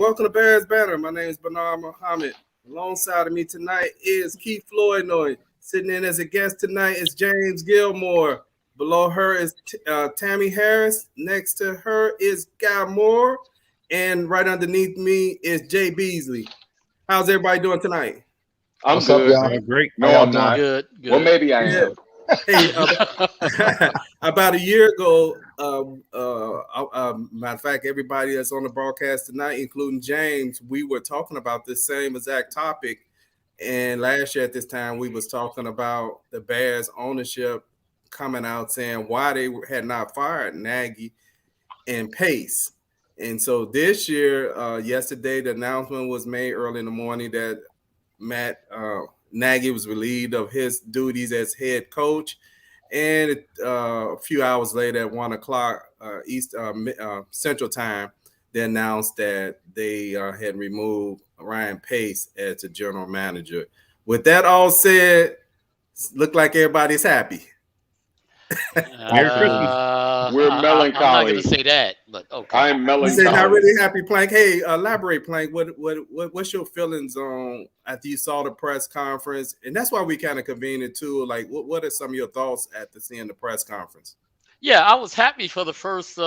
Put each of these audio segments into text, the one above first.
welcome to Bears Banter. My name is Bernard Muhammad. Alongside of me tonight is Keith Floydnoy. Sitting in as a guest tonight is James Gilmore. Below her is Tammy Harris. Next to her is Guy Moore. And right underneath me is Jay Beasley. How's everybody doing tonight? I'm What's good. up, y'all? Great. No, I'm not. Good. Well, maybe I Yeah. am. Hey, about a year ago, matter of fact, everybody that's on the broadcast tonight, including James, we were talking about this same exact topic. And last year at this time, we was talking about the Bears ownership coming out saying why they had not fired Nagy and Pace. And so this year, yesterday, the announcement was made early in the morning that Matt Nagy was relieved of his duties as head coach. And a few hours later at 1 o'clock East Central Time, they announced that they had removed Ryan Pace as the general manager. With that all said, look like everybody's happy. Merry Christmas. We're I'm not melancholy. going to say that, but okay. I'm You melancholy. said not really happy, Plank. Hey, elaborate, Plank. What's your feelings on after you saw the press conference? And that's why we kind of convened it too. Like, what are some of your thoughts after seeing the press conference? Yeah, I was happy for the first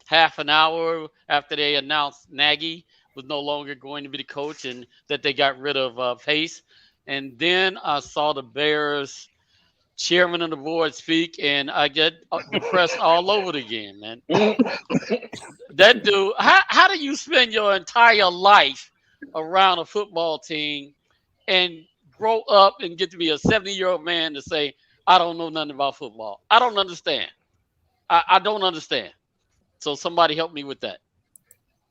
half an hour after they announced Nagy was no longer going to be the coach and that they got rid of Pace. And then I saw the Bears chairman of the board speak, and I get depressed all over it again, man. That dude, how do you spend your entire life around a football team and grow up and get to be a 70-year-old man to say, I don't know nothing about football? I don't understand. I don't understand. So somebody help me with that.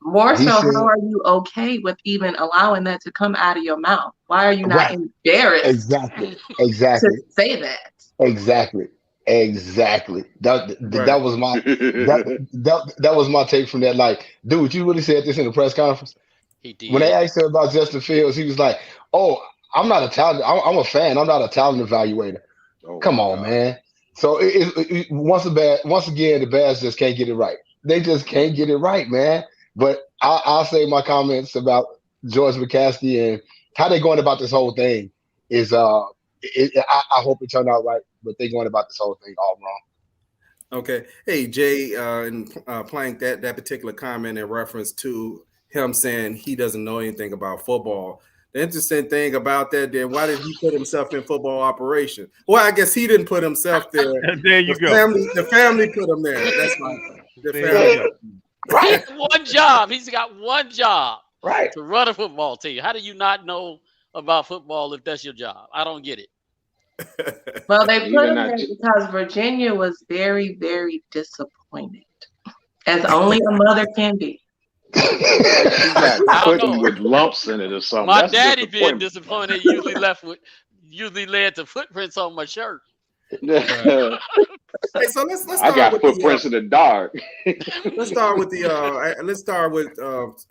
More He so, said- how are you okay with even allowing that to come out of your mouth? Why are you not Right. embarrassed Exactly. to say that? Exactly. That was my that was my take from that. Like, dude, you really said this in the press conference? He did. When they asked him about Justin Fields, he was like, "Oh, I'm not a talent. I'm a fan. I'm not a talent evaluator." Oh, Come my on, God. man. So once again, the Bears just can't get it right. They just can't get it right, man. But I'll say my comments about George McCaskey and how they're going about this whole thing is I hope it turned out right, but they're going about this whole thing all wrong. Okay. Hey, Jay, and Plank, that particular comment in reference to him saying he doesn't know anything about football. The interesting thing about that, then, why did he put himself in football operation? Well, I guess he didn't put himself there. There you go. The family put him there. That's right. The There family. you go. Right, One job. He's got one job right. to run a football team. How do you not know about football if that's your job? I don't get it. Well, they put Even him that- there because Virginia was very, very disappointed, as only a mother can be. You got I don't pudding know. with lumps in it or something. My That's daddy being disappointment. disappointed usually led to footprints on my shirt. Hey, so let's I start got with footprints in the dark. let's start with I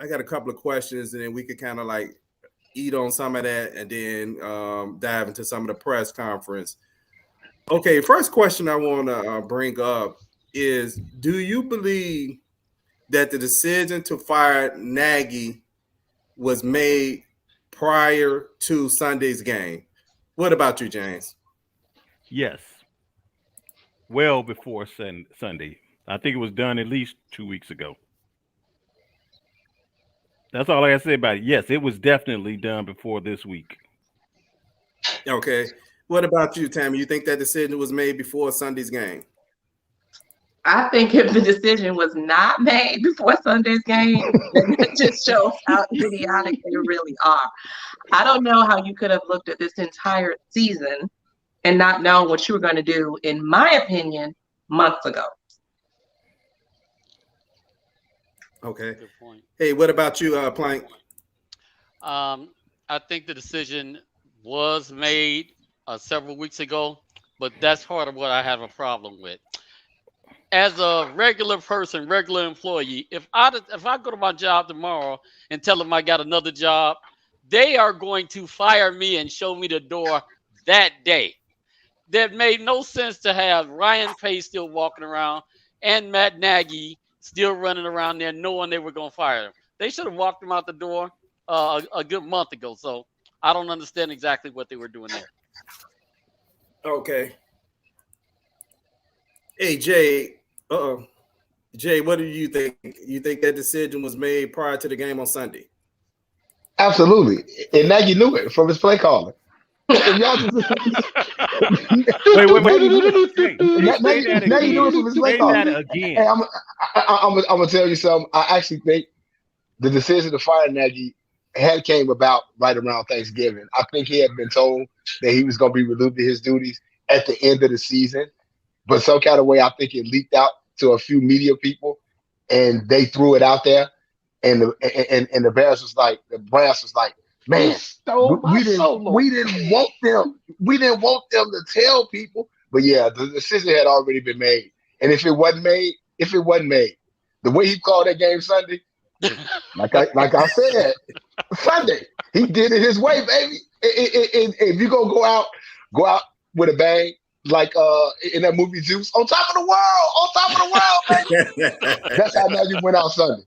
got a couple of questions, and then we could kind of like eat on some of that and then dive into some of the press conference. Okay, first question I want to bring up is, do you believe that the decision to fire Nagy was made prior to Sunday's game? What about you, James? Yes. Well before Sunday. I think it was done at least 2 weeks ago. That's all I gotta say about it. Yes, it was definitely done before this week. Okay. What about you, Tammy? You think that decision was made before Sunday's game? I think if the decision was not made before Sunday's game, then it just shows how idiotic they really are. I don't know how you could have looked at this entire season and not known what you were going to do, in my opinion, months ago. Okay. Good point. Hey, what about you, Plank? I think the decision was made several weeks ago, but that's part of what I have a problem with. As a regular person, regular employee, if I go to my job tomorrow and tell them I got another job, they are going to fire me and show me the door that day. That made no sense to have Ryan Pace still walking around and Matt Nagy still running around there knowing they were going to fire him. They should have walked him out the door a good month ago. So I don't understand exactly what they were doing there. Okay. Hey, Jay. Jay, what do you think? You think that decision was made prior to the game on Sunday? Absolutely. And Nagy knew it from his play calling. If y'all just Wait. Nagy knew it from his play Say calling. that again. Hey, I'm gonna tell you something. I actually think the decision to fire Nagy had came about right around Thanksgiving. I think he had been told that he was going to be relieved of his duties at the end of the season, but some kind of way, I think it leaked out to a few media people, and they threw it out there, and the Bears was like, the brass was like, man, we didn't want them to tell people, but yeah, the decision had already been made, and if it wasn't made, the way he called that game Sunday. Like I said, Sunday, he did it his way, baby. If you go out with a bang, like in that movie Juice, on top of the world, baby. That's how Nagy went out Sunday.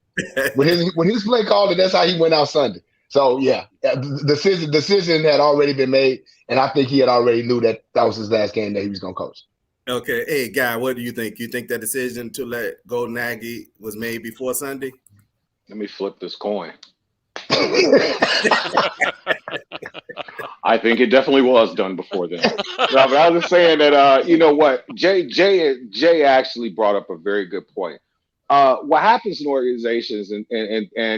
When his play called it, that's how he went out Sunday. So yeah, the decision had already been made, and I think he had already knew that was his last game that he was going to coach. Okay, hey Guy, what do you think? You think that decision to let go Nagy was made before Sunday? Let me flip this coin. I think it definitely was done before then. No, but I was just saying that you know what, Jay actually brought up a very good point. What happens in organizations and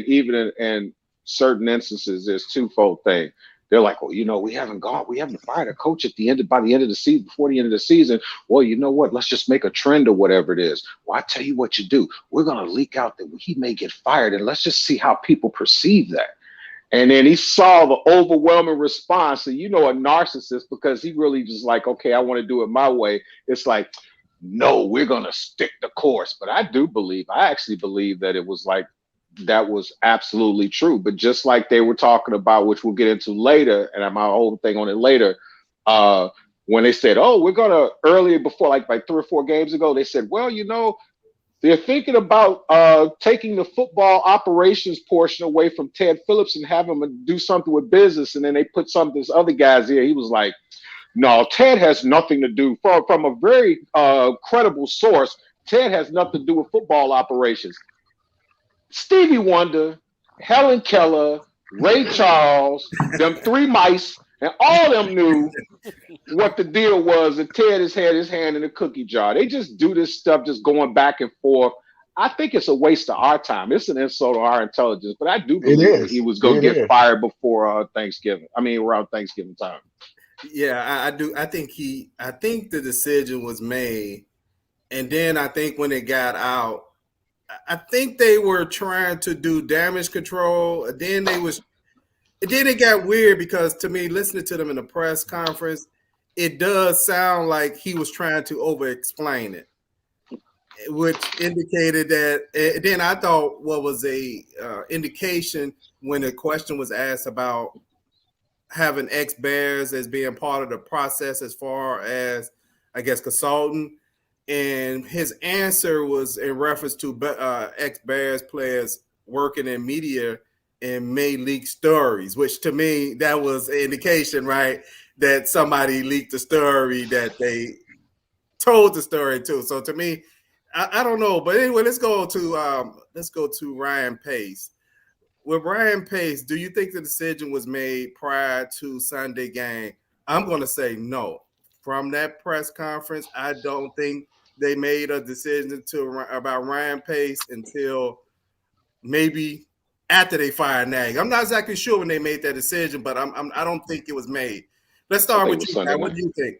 even in certain instances, there's twofold thing. They're like, well, we haven't fired a coach by the end of the season, before the end of the season. Well, you know what? Let's just make a trend or whatever it is. Well, I tell you what you do. We're going to leak out that he may get fired, and let's just see how people perceive that. And then he saw the overwhelming response, and a narcissist, because he really just like, okay, I want to do it my way. It's like, no, we're going to stick the course. But I actually believe that it was like, that was absolutely true. But just like they were talking about, which we'll get into later, and my whole thing on it later, when they said, oh, we're going to, earlier before, like 3 or 4 games ago, they said, well, they're thinking about taking the football operations portion away from Ted Phillips and have him do something with business. And then they put some of these other guys here. He was like, no, Ted has nothing to do, from a very credible source, Ted has nothing to do with football operations. Stevie Wonder, Helen Keller, Ray Charles, them 3 mice, and all of them knew what the deal was, and Ted has had his hand in the cookie jar. They just do this stuff, just going back and forth. I think it's a waste of our time. It's an insult to our intelligence, but I do believe that he was going to get fired before Thanksgiving. I mean, around Thanksgiving time. Yeah, I do. I think the decision was made, and then I think when it got out, I think they were trying to do damage control. Then it got weird because, to me, listening to them in the press conference, it does sound like he was trying to over-explain it, which indicated that. Then I thought what was a indication when a question was asked about having ex-Bears as being part of the process as far as, I guess, consultant. And his answer was in reference to ex-Bears players working in media and may leak stories, which to me, that was an indication, right, that somebody leaked the story that they told the story to. So to me, I don't know. But anyway, let's go to Ryan Pace. With Ryan Pace, do you think the decision was made prior to Sunday game? I'm going to say no. From that press conference, I don't think they made a decision about Ryan Pace until maybe after they fired Nagy. I'm not exactly sure when they made that decision, but I don't think it was made. Let's start with you, Matt. What do you think?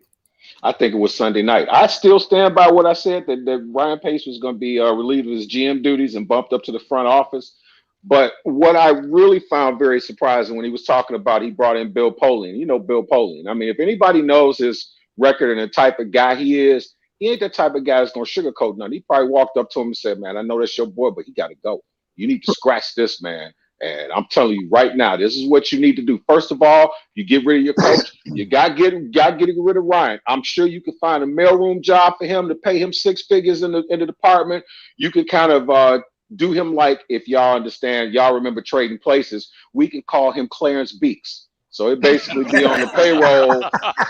I think it was Sunday night. I still stand by what I said, that Ryan Pace was going to be relieved of his GM duties and bumped up to the front office. But what I really found very surprising when he was talking about, he brought in Bill Polian. Bill Polian. I mean, if anybody knows his record and the type of guy he is, he ain't the type of guy that's going to sugarcoat nothing. He probably walked up to him and said, man, I know that's your boy, but he got to go. You need to scratch this, man. And I'm telling you right now, this is what you need to do. First of all, you get rid of your coach. You got to get rid of Ryan. I'm sure you could find a mailroom job for him to pay him 6 figures in the department. You could kind of do him like, if y'all understand, y'all remember Trading Places, we can call him Clarence Beeks. So it basically be on the payroll.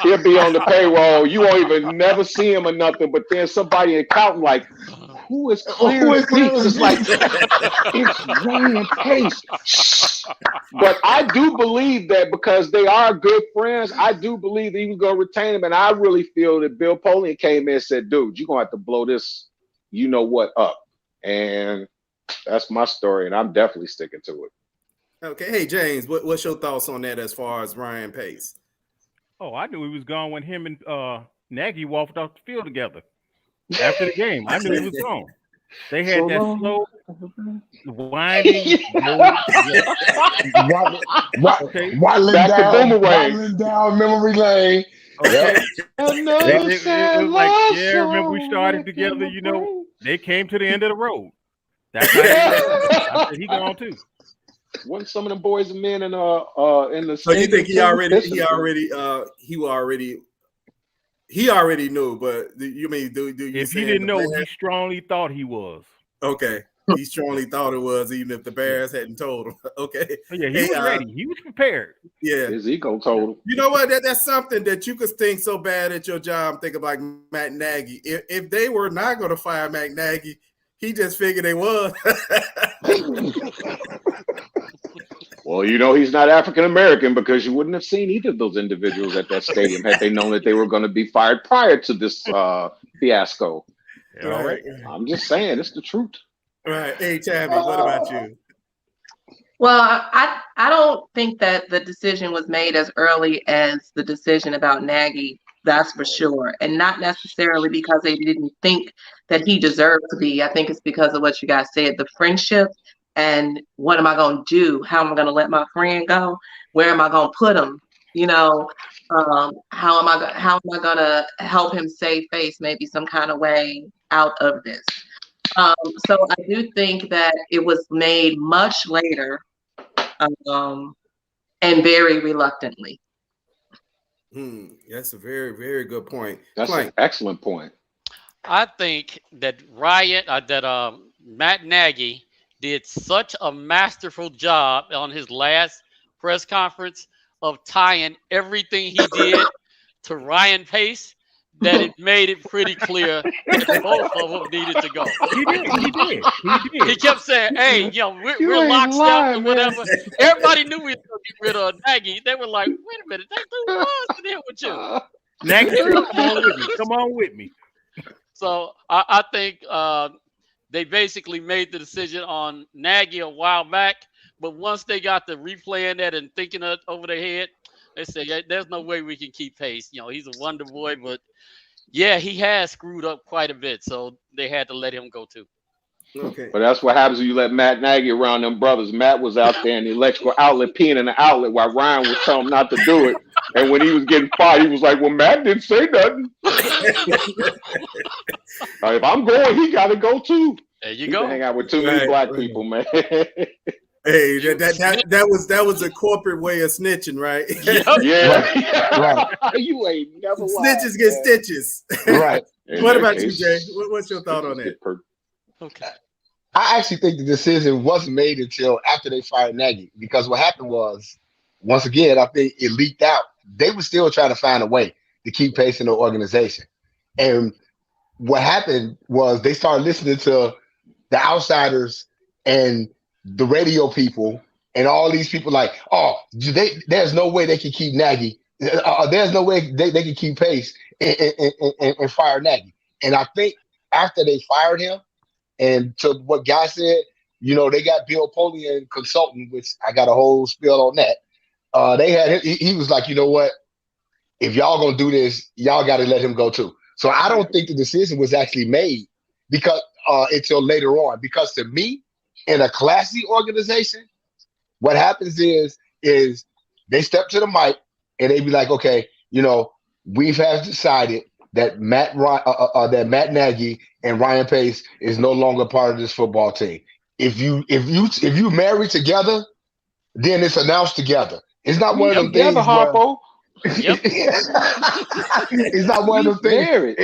He'll be on the payroll. You won't even never see him or nothing. But then somebody accounting like, who is Clarence Beeks? It's like, it's Ryan Pace. But I do believe that because they are good friends, I do believe that he was going to retain him. And I really feel that Bill Polian came in and said, dude, you're going to have to blow this, you know what, up. And that's my story. And I'm definitely sticking to it. Okay. Hey, James, what's your thoughts on that as far as Ryan Pace? Oh, I knew he was gone when him and Nagy walked off the field together after the game. I knew he was gone. They had that slow, winding, waddling down memory lane. Okay. It was like, yeah, remember we started together, you know, they came to the end of the road. That's how I said he gone too. Wasn't some of them boys and men in the So you think he already knew, but you mean do you if he didn't know, he strongly thought he was. Okay. He strongly thought it was, even if the Bears hadn't told him. Okay. But yeah, he was ready. He was prepared. Yeah. His ego told him. You know what? That's something that you could think so bad at your job, think of like Matt Nagy. If they were not going to fire Matt Nagy, he just figured they was. Well, you know, he's not African American because you wouldn't have seen either of those individuals at that stadium had they known that they were going to be fired prior to this fiasco. Yeah, all right. I'm just saying, it's the truth. Right. Hey, Tabby, what about you? Well, I don't think that the decision was made as early as the decision about Nagy. That's for sure. And not necessarily because they didn't think that he deserved to be. I think it's because of what you guys said, the friendship and what am I going to do? How am I going to let my friend go? Where am I going to put him? You know, how am I going to help him save face maybe some kind of way out of this? So I do think that it was made much later and very reluctantly. That's a very, very good point. That's an excellent point. I think that Matt Nagy did such a masterful job on his last press conference of tying everything he did to Ryan Pace that it made it pretty clear that both of them needed to go. He did. He kept saying, "Hey, you know, we're lockstep or whatever." Everybody knew we were going to get rid of Nagy. They were like, "Wait a minute, that dude was there with you." Nagy said, "Come on with me." So I think they basically made the decision on Nagy a while back, but once they got to replaying that and thinking it over their head, they said, yeah, there's no way we can keep Pace. You know, he's a wonder boy, but yeah, he has screwed up quite a bit, so they had to let him go too. Okay. But that's what happens when you let Matt Nagy around them brothers. Matt was out there in the electrical outlet peeing in the outlet while Ryan was telling him not to do it. And when he was getting fired, he was like, well, Matt didn't say nothing. If I'm going, he got to go too. There you go. Hang out with too many black people, man. Hey, that was a corporate way of snitching, right? Yeah. Right. You ain't never lied, snitches get stitches. Right. What about you, Jay? What's your thought on that? Okay. I actually think the decision wasn't made until after they fired Nagy, because what happened was, once again, I think it leaked out. They were still trying to find a way to keep Pace in the organization. And what happened was they started listening to the outsiders and the radio people and all these people like, oh, there's no way they can keep Nagy. There's no way they can keep Pace and fire Nagy. And I think after they fired him, and to what Guy said, you know, they got Bill Polian consulting, which I got a whole spiel on that. They had he was like, you know what? If y'all gonna do this, y'all got to let him go too. So I don't think the decision was actually made because until later on. Because to me, in a classy organization, what happens is they step to the mic and they be like, okay, you know, we have decided that Matt Nagy and Ryan Pace is no longer part of this football team. If you marry together, then it's announced together. It's not one of them things. Yep. It's not one of them things.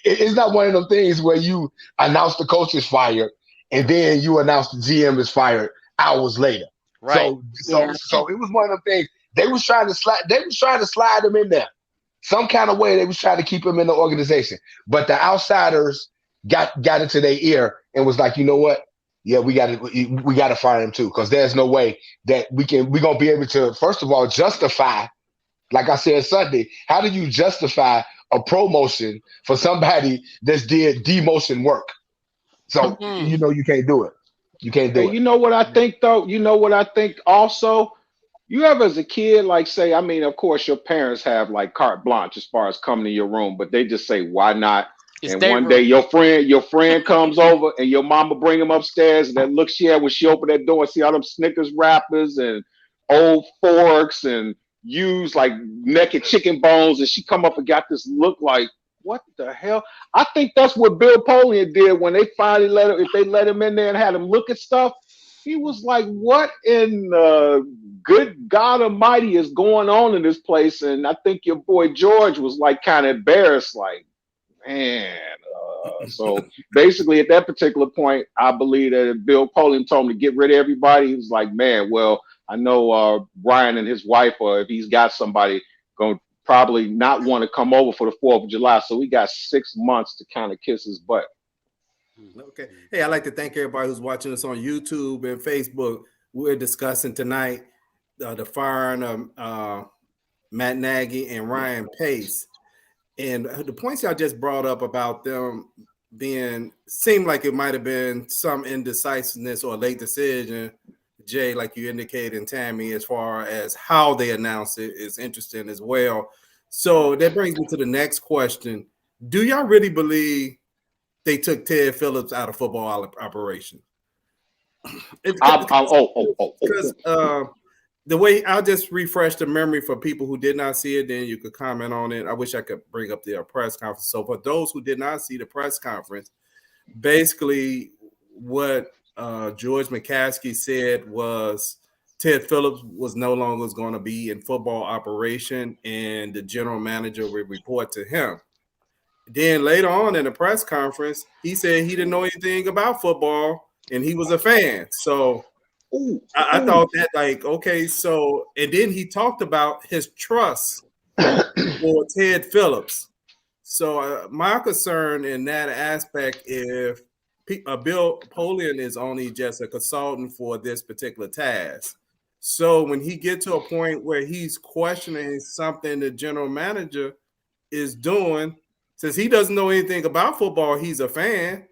It's not one of them things where you announce the coach is fired and then you announce the GM is fired hours later. Right. So it was one of them things. They was trying to slide him in there. Some kind of way they was trying to keep him in the organization. But the outsiders got into their ear and was like, you know what? Yeah, we got to fire him too, because there's no way that we're gonna be able to, first of all, justify, like I said Sunday, how do you justify a promotion for somebody that's did demotion work? So you can't do it. You can't do it. You know what I think though? You know what I think also? You ever as a kid, like say, I mean, of course your parents have like carte blanche as far as coming to your room, but they just say, why not? It's and one day your friend comes over and your mama bring him upstairs, and that look she had when she opened that door and see all them Snickers wrappers and old forks and used like naked chicken bones, and she come up and got this look like, what the hell? I think that's what Bill Polian did when they finally let him in there and had him look at stuff. He was like, what in good God Almighty is going on in this place? And I think your boy George was like kind of embarrassed, like, man. So basically at that particular point, I believe that if Bill Polian told him to get rid of everybody, he was like, man, well, I know Ryan and his wife, or if he's got somebody, going to probably not want to come over for the 4th of July. So we got 6 months to kind of kiss his butt. Okay. Hey, I'd like to thank everybody who's watching us on YouTube and Facebook. We're discussing tonight the firing of Matt Nagy and Ryan Pace. And the points y'all just brought up about them seemed like it might have been some indecisiveness or late decision, Jay, like you indicated, and Tammy, as far as how they announced it is interesting as well. So that brings me to the next question. Do y'all really believe they took Ted Phillips out of football operation? Because the way, I'll just refresh the memory for people who did not see it, then you could comment on it. I wish I could bring up the press conference. So for those who did not see the press conference, basically what George McCaskey said was Ted Phillips was no longer going to be in football operation, and the general manager would report to him. Then later on in the press conference, he said he didn't know anything about football and he was a fan. So I thought that, like, okay, so, and then he talked about his trust for Ted Phillips. So my concern in that aspect, if Bill Polian is only just a consultant for this particular task. So when he gets to a point where he's questioning something the general manager is doing, since he doesn't know anything about football, he's a fan.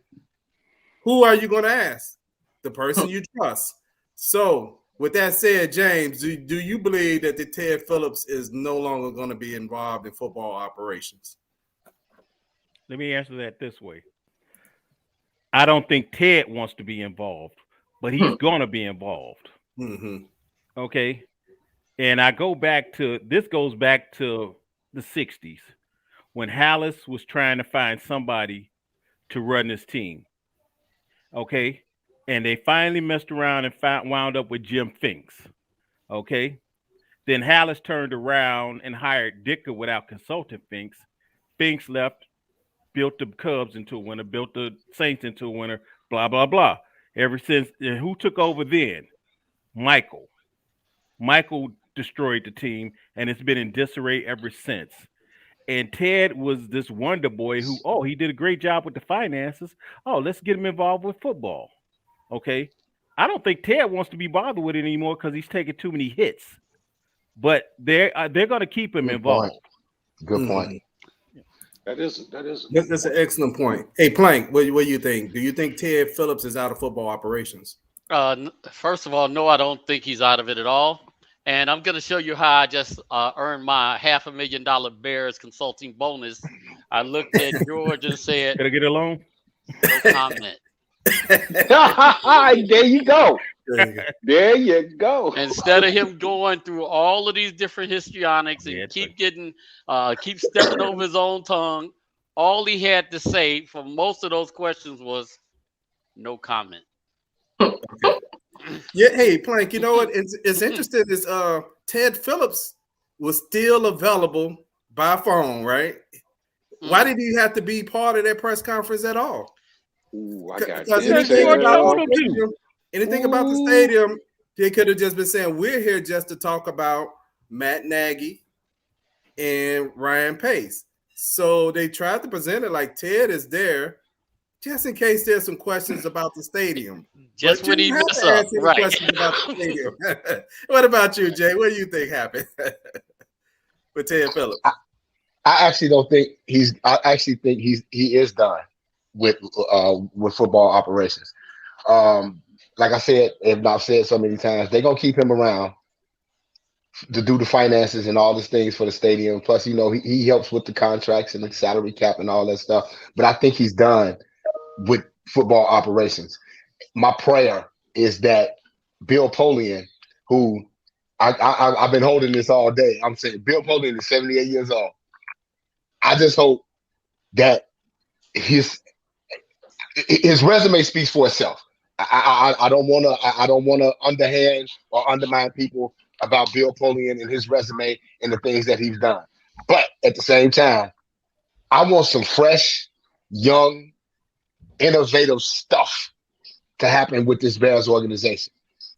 Who are you going to ask? The person you trust. So with that said, James, do you believe that the Ted Phillips is no longer going to be involved in football operations? Let me answer that this way. I don't think Ted wants to be involved, but he's going to be involved. Mm-hmm. Okay. And this goes back to the 60s when Hallis was trying to find somebody to run this team. Okay. And they finally messed around and wound up with Jim Finks. Okay. Then Hallis turned around and hired Dicker without consulting Finks. Finks left, built the Cubs into a winner, built the Saints into a winner, blah, blah, blah. Ever since, and who took over then? Michael. Michael destroyed the team, and it's been in disarray ever since. And Ted was this wonder boy who, he did a great job with the finances. Let's get him involved with football. Okay. I don't think Ted wants to be bothered with it anymore because he's taking too many hits. But they're going to keep him involved. Good point. That's an excellent point. Hey, Plank, what do you think? Do you think Ted Phillips is out of football operations? First of all, no, I don't think he's out of it at all. And I'm going to show you how I just earned my $500,000 Bears consulting bonus. I looked at George and said, "Can I get a loan?" No comment. There you go. There you go. Instead of him going through all of these different histrionics and keep stepping over his own tongue, all he had to say for most of those questions was no comment. Yeah, hey, Plank, you know what? It's interesting is Ted Phillips was still available by phone, right? Why did he have to be part of that press conference at all? Ooh, I got Because Because anything George about told the him to. stadium, anything about the Ooh. stadium, they could have just been saying, we're here just to talk about Matt Nagy and Ryan Pace. So they tried to present it like Ted is there just in case there's some questions about the stadium. Just But you when he don't have mess to up, ask any right? questions about the stadium. What about you, Jay? What do you think happened with Ted Phillips? I actually don't think he's. I actually think he is done with football operations. Like I said, if not said so many times, they're gonna keep him around to do the finances and all these things for the stadium. Plus, he helps with the contracts and the salary cap and all that stuff. But I think he's done with football operations. My prayer is that Bill Polian, who I've been holding this all day. I'm saying Bill Polian is 78 years old. I just hope that his resume speaks for itself. I don't want to underhand or undermine people about Bill Polian and his resume and the things that he's done. But at the same time, I want some fresh, young, innovative stuff to happen with this Bears organization.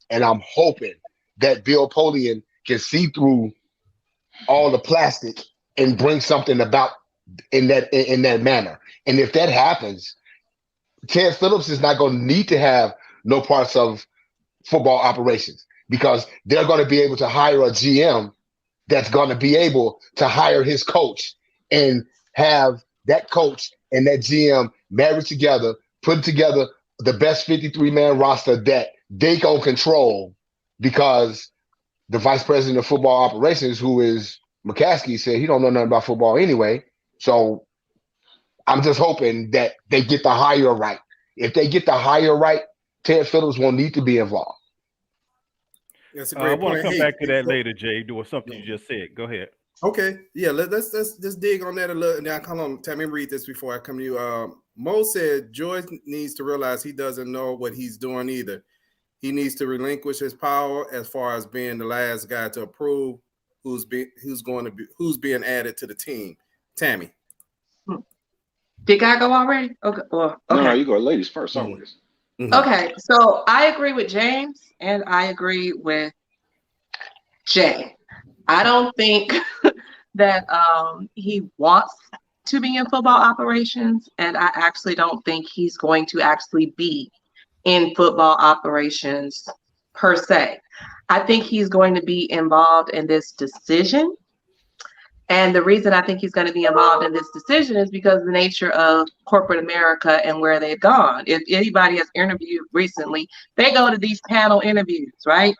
And I'm hoping that Bill Polian can see through all the plastic and bring something about in that manner. And if that happens, Ted Phillips is not going to need to have no parts of football operations because they're going to be able to hire a GM that's going to be able to hire his coach and have that coach and that GM married together, put together the best 53-man roster that they going to control because the vice president of football operations, who is McCaskey, said he don't know nothing about football anyway. So I'm just hoping that they get the hire right. If they get the hire right, Ted Phillips won't need to be involved. That's a I great want point. to come Hey, back to that later, Jay, doing something you just said. Go ahead. Okay, yeah, let's just dig on that a little. Now, come on, tell me, read this before I come to you. Mo said George needs to realize he doesn't know what he's doing either. He needs to relinquish his power as far as being the last guy to approve who's being added to the team. Tammy. Did I go already? Okay. Well, okay. No, you go ladies first always. Mm-hmm. Okay, so I agree with James and I agree with Jay. I don't think that he wants to be in football operations, and I actually don't think he's going to actually be in football operations per se. I think he's going to be involved in this decision. And the reason I think he's going to be involved in this decision is because of the nature of corporate America and where they've gone. If anybody has interviewed recently, they go to these panel interviews, right?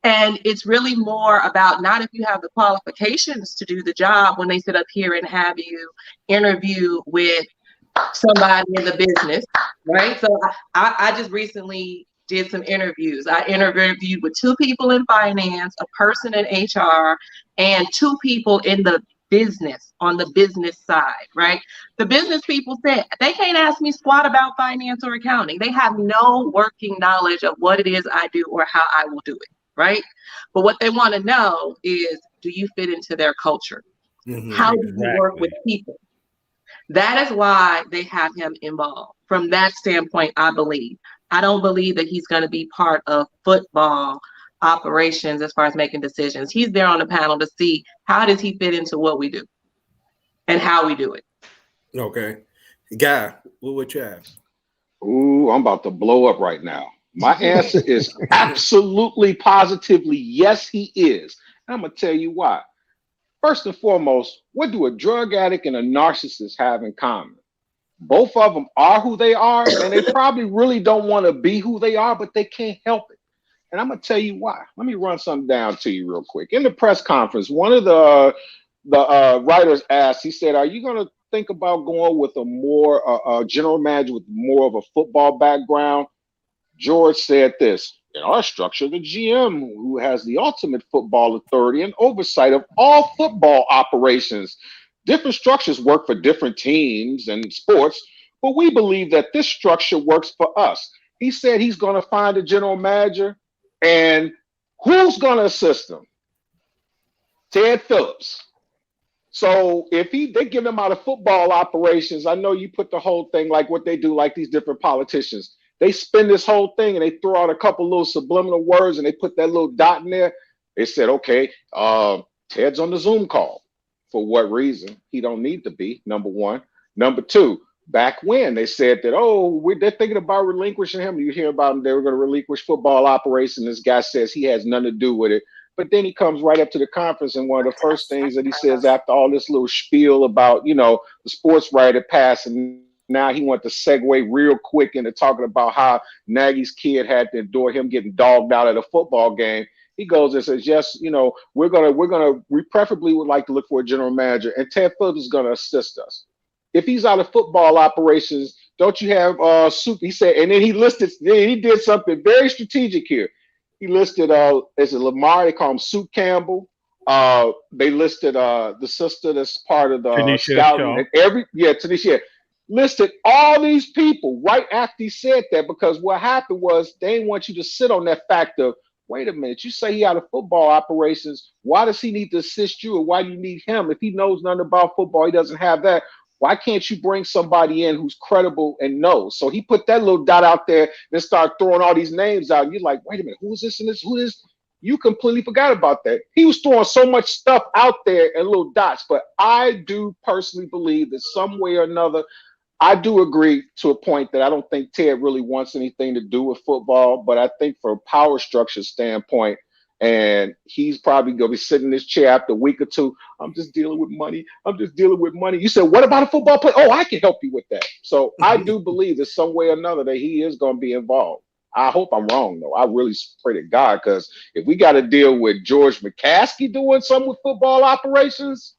And it's really more about not if you have the qualifications to do the job when they sit up here and have you interview with somebody in the business, right? So I just recently did some interviews. I interviewed with 2 people in finance, a person in HR, and 2 people in the business, on the business side, right? The business people said they can't ask me squat about finance or accounting. They have no working knowledge of what it is I do or how I will do it, right? But what they want to know is, do you fit into their culture? Mm-hmm. How do you work with people? That is why they have him involved. From that standpoint, I believe. I don't believe that he's going to be part of football operations as far as making decisions. He's there on the panel to see how does he fit into what we do and how we do it. Okay. Guy, what would you have? Ooh, I'm about to blow up right now. My answer is absolutely, positively, yes, he is. And I'm going to tell you why. First and foremost, what do a drug addict and a narcissist have in common? Both of them are who they are, and they probably really don't want to be who they are, but they can't help it. And I'm going to tell you why. Let me run something down to you real quick. In the press conference, one of the writers asked, he said, are you going to think about going with a more general manager with more of a football background? George said this: in our structure, the GM, who has the ultimate football authority and oversight of all football operations. Different structures work for different teams and sports, but we believe that this structure works for us. He said he's going to find a general manager, and who's going to assist him? Ted Phillips. So if they give him out of football operations, I know you put the whole thing like what they do, like these different politicians. They spin this whole thing and they throw out a couple little subliminal words and they put that little dot in there. They said, okay, Ted's on the Zoom call. For what reason? He don't need to be, number one. Number two, back when they said that, they're thinking about relinquishing him. You hear about them, they were going to relinquish football operations. This guy says he has nothing to do with it. But then he comes right up to the conference, and one of the first things that he says after all this little spiel about, the sports writer pass, and now he wants to segue real quick into talking about how Nagy's kid had to endure him getting dogged out at a football game. He goes and says, yes, we preferably would like to look for a general manager, and Ted Phillips is going to assist us. If he's out of football operations, don't you have Soup? He said, and then he did something very strategic here. He listed is it Lamar? They call him Soup Campbell. They listed the sister that's part of the Tanisha scouting, and Tanisha listed all these people right after he said that, because what happened was they didn't want you to sit on that fact of, wait a minute, you say he out of football operations. Why does he need to assist you, or why do you need him? If he knows nothing about football, he doesn't have that. Why can't you bring somebody in who's credible and knows? So he put that little dot out there and started throwing all these names out. And you're like, wait a minute, who is this and this? Who is? You completely forgot about that. He was throwing so much stuff out there and little dots. But I do personally believe that some way or another, I do agree to a point that I don't think Ted really wants anything to do with football. But I think from a power structure standpoint, and he's probably going to be sitting in this chair after a week or two. I'm just dealing with money. You said, what about a football player? Oh, I can help you with that. So I do believe that some way or another that he is going to be involved. I hope I'm wrong, though. I really pray to God, because if we got to deal with George McCaskey doing something with football operations.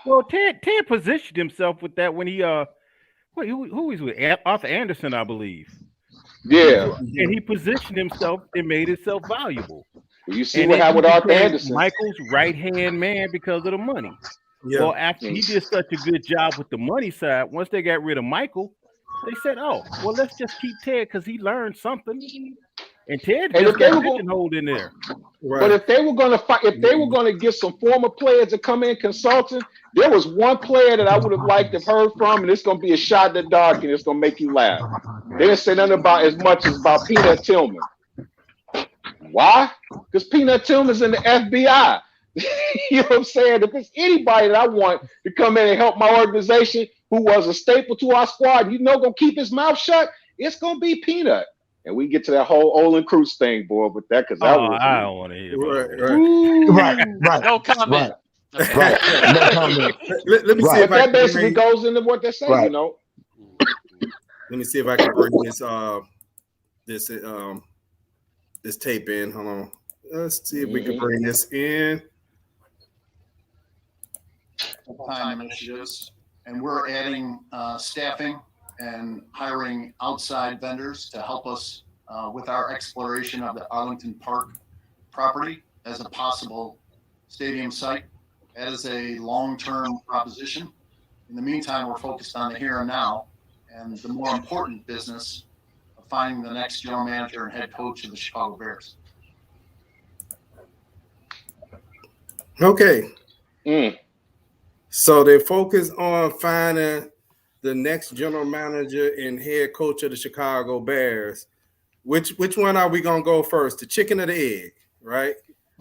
Well, Ted positioned himself with that when he who he's with? Arthur Anderson, I believe. Yeah, and he positioned himself and made himself valuable. You see what happened with Arthur Anderson, Michael's right-hand man, because of the money. Yeah. Well, after he did such a good job with the money side, once they got rid of Michael, they said, "Oh, well, let's just keep Ted because he learned something." And Ted just got pigeonholed in there. Right. But if they were going to fight, if they were going to get some former players to come in consulting, there was one player that I would have liked to have heard from, and it's going to be a shot in the dark, and it's going to make you laugh. They didn't say nothing about as much as about Peanut Tillman. Why? Because Peanut Tillman's in the FBI. You know what I'm saying? If it's anybody that I want to come in and help my organization, who was a staple to our squad, going to keep his mouth shut, it's going to be Peanut. And we get to that whole Olin Cruz thing, boy, with that, because I don't want to hear right. No comment. Right. No comment. Let me see if that basically goes into what they're saying, right. Let me see if I can bring this tape in. Hold on. Let's see if we can bring this in. Time initiatives, and we're adding staffing and hiring outside vendors to help us with our exploration of the Arlington Park property as a possible stadium site. That is a long-term proposition. In the meantime, we're focused on the here and now, and the more important business of finding the next general manager and head coach of the Chicago Bears. Okay. So they focus on finding the next general manager and head coach of the Chicago Bears. Which one are we gonna go first? The chicken or the egg, right?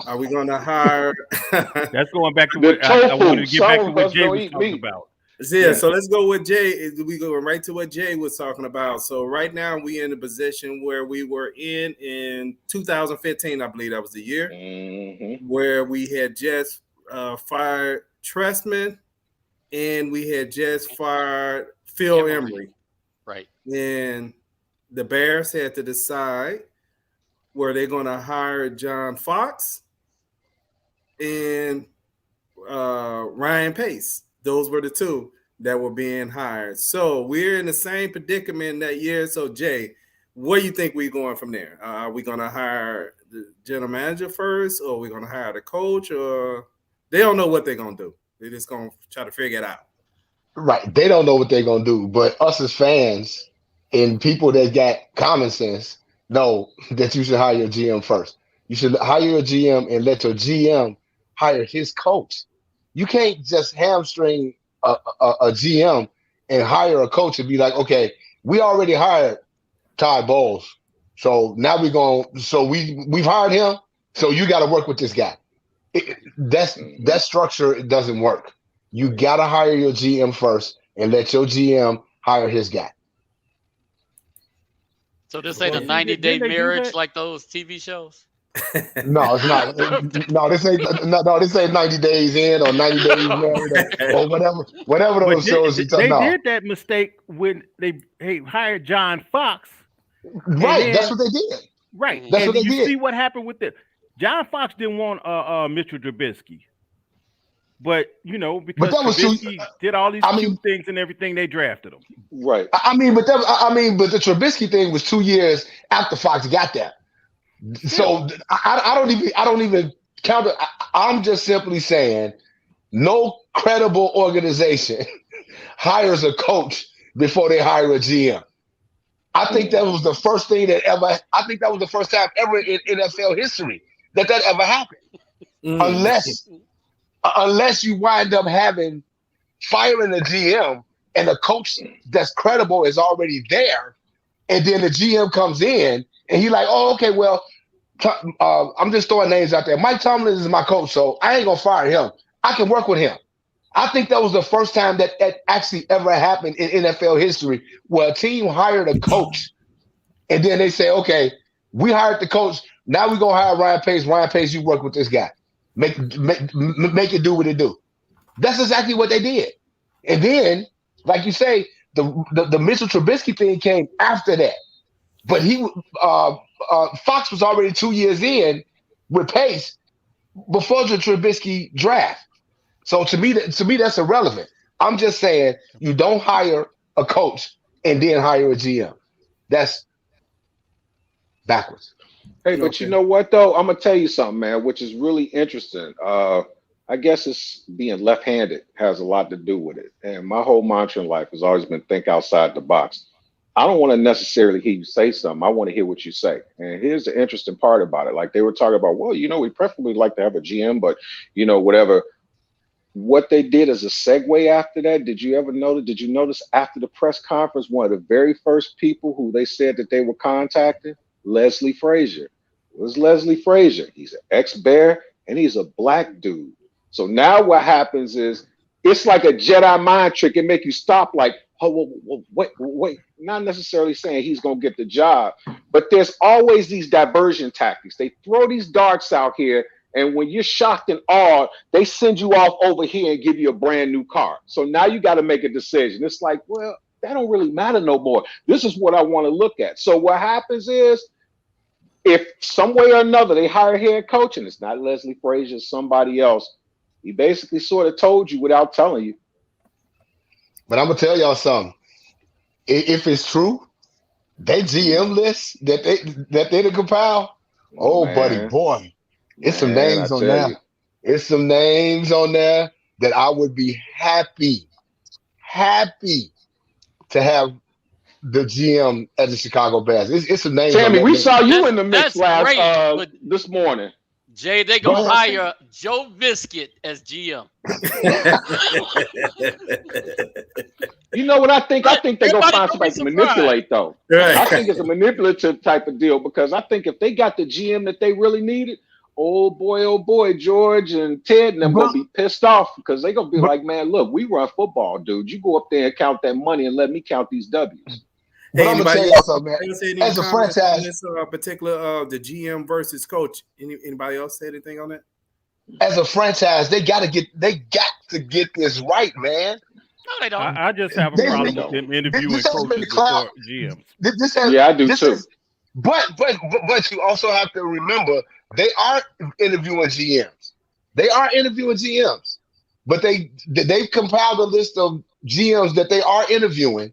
Are we gonna hire? That's going back to what I wanted to get back to what Jay was talking about. Yeah, so let's go with Jay. We go right to what Jay was talking about. So right now we in a position where we were in 2015, I believe that was the year, where we had just fired Trestman, and we had just fired Phil Emery. Right. And the Bears had to decide were they going to hire John Fox and Ryan Pace. Those were the two that were being hired. So we're in the same predicament that year. So, Jay, where do you think we're going from there? Are we going to hire the general manager first, or are we going to hire the coach? Or they don't know what they're going to do. They're just going to try to figure it out. Right. They don't know what they're going to do. But us as fans and people that got common sense know that you should hire your GM first. You should hire your GM and let your GM hire his coach. You can't just hamstring a GM and hire a coach and be like, okay, we already hired Todd Bowles, so now we've hired him, so you got to work with this guy. That structure, it doesn't work. You got to hire your GM first and let your GM hire his guy. So this ain't a 90-day marriage like those TV shows? No, it's not. No, this ain't 90 days in or 90 days married or whatever those shows. They did that mistake when they hired John Fox. Right, that's what they did. Right, that's and what they you did. see what happened with it. John Fox didn't want Mitchell Trubisky, but because Trubisky did all these cute things and everything, they drafted him. Right. But the Trubisky thing was 2 years after Fox got that. So I don't even count it. I'm just simply saying, no credible organization hires a coach before they hire a GM. I think that was the first thing that ever. I think that was the first time ever in NFL history that ever happened. Unless you wind up firing a GM and a coach that's credible is already there, and then the GM comes in and he's like, oh, okay, well, I'm just throwing names out there. Mike Tomlin is my coach, so I ain't gonna fire him. I can work with him. I think that was the first time that actually ever happened in NFL history where a team hired a coach and then they say, okay, we hired the coach. Now we're going to hire Ryan Pace. Ryan Pace, you work with this guy. Make it do what it do. That's exactly what they did. And then, like you say, the Mitchell Trubisky thing came after that. But Fox was already 2 years in with Pace before the Trubisky draft. So to me, that's irrelevant. I'm just saying you don't hire a coach and then hire a GM. That's backwards. Hey, but you know what though? I'm gonna tell you something, man, which is really interesting. I guess it's being left-handed has a lot to do with it. And my whole mantra in life has always been think outside the box. I don't want to necessarily hear you say something. I want to hear what you say. And here's the interesting part about it. Like they were talking about, well, we preferably like to have a GM, but whatever. What they did as a segue after that, did you notice after the press conference, one of the very first people who they said that they were contacting, Leslie Frazier. It was Leslie Frazier. He's an ex-Bear and he's a black dude. So now what happens is it's like a Jedi mind trick. It make you stop like, oh, wait. Not necessarily saying he's going to get the job, but there's always these diversion tactics. They throw these darts out here. And when you're shocked and awed, they send you off over here and give you a brand new car. So now you got to make a decision. It's like, well, that don't really matter no more. This is what I want to look at. So what happens is if some way or another they hire a head coach and it's not Leslie Frazier, it's somebody else, he basically sort of told you without telling you. But I'm going to tell y'all something. If it's true, they GM list that they compile, Man. Buddy, boy. It's some names on there. It's some names on there that I would be happy to have the GM at the Chicago Bears. It's some names. Tammy, we saw you in the mix this morning. Jay, they gonna hire Joe Biscuit as GM. You know what I think? I think they're gonna find somebody to manipulate, though. Right. I think it's a manipulative type of deal because I think if they got the GM that they really needed, oh boy, George and Ted and them gonna be pissed off because they're gonna be like, man, look, we run football, dude. You go up there and count that money and let me count these W's. But I'm gonna tell you something, man. As a franchise, this particular the GM versus coach. Anybody else say anything on that? As a franchise, they got to get this right, man. No, they don't. I just have a problem with them interviewing coaches before GMs. I do too. But you also have to remember they aren't interviewing GMs. They are interviewing GMs, but they've compiled a list of GMs that they are interviewing,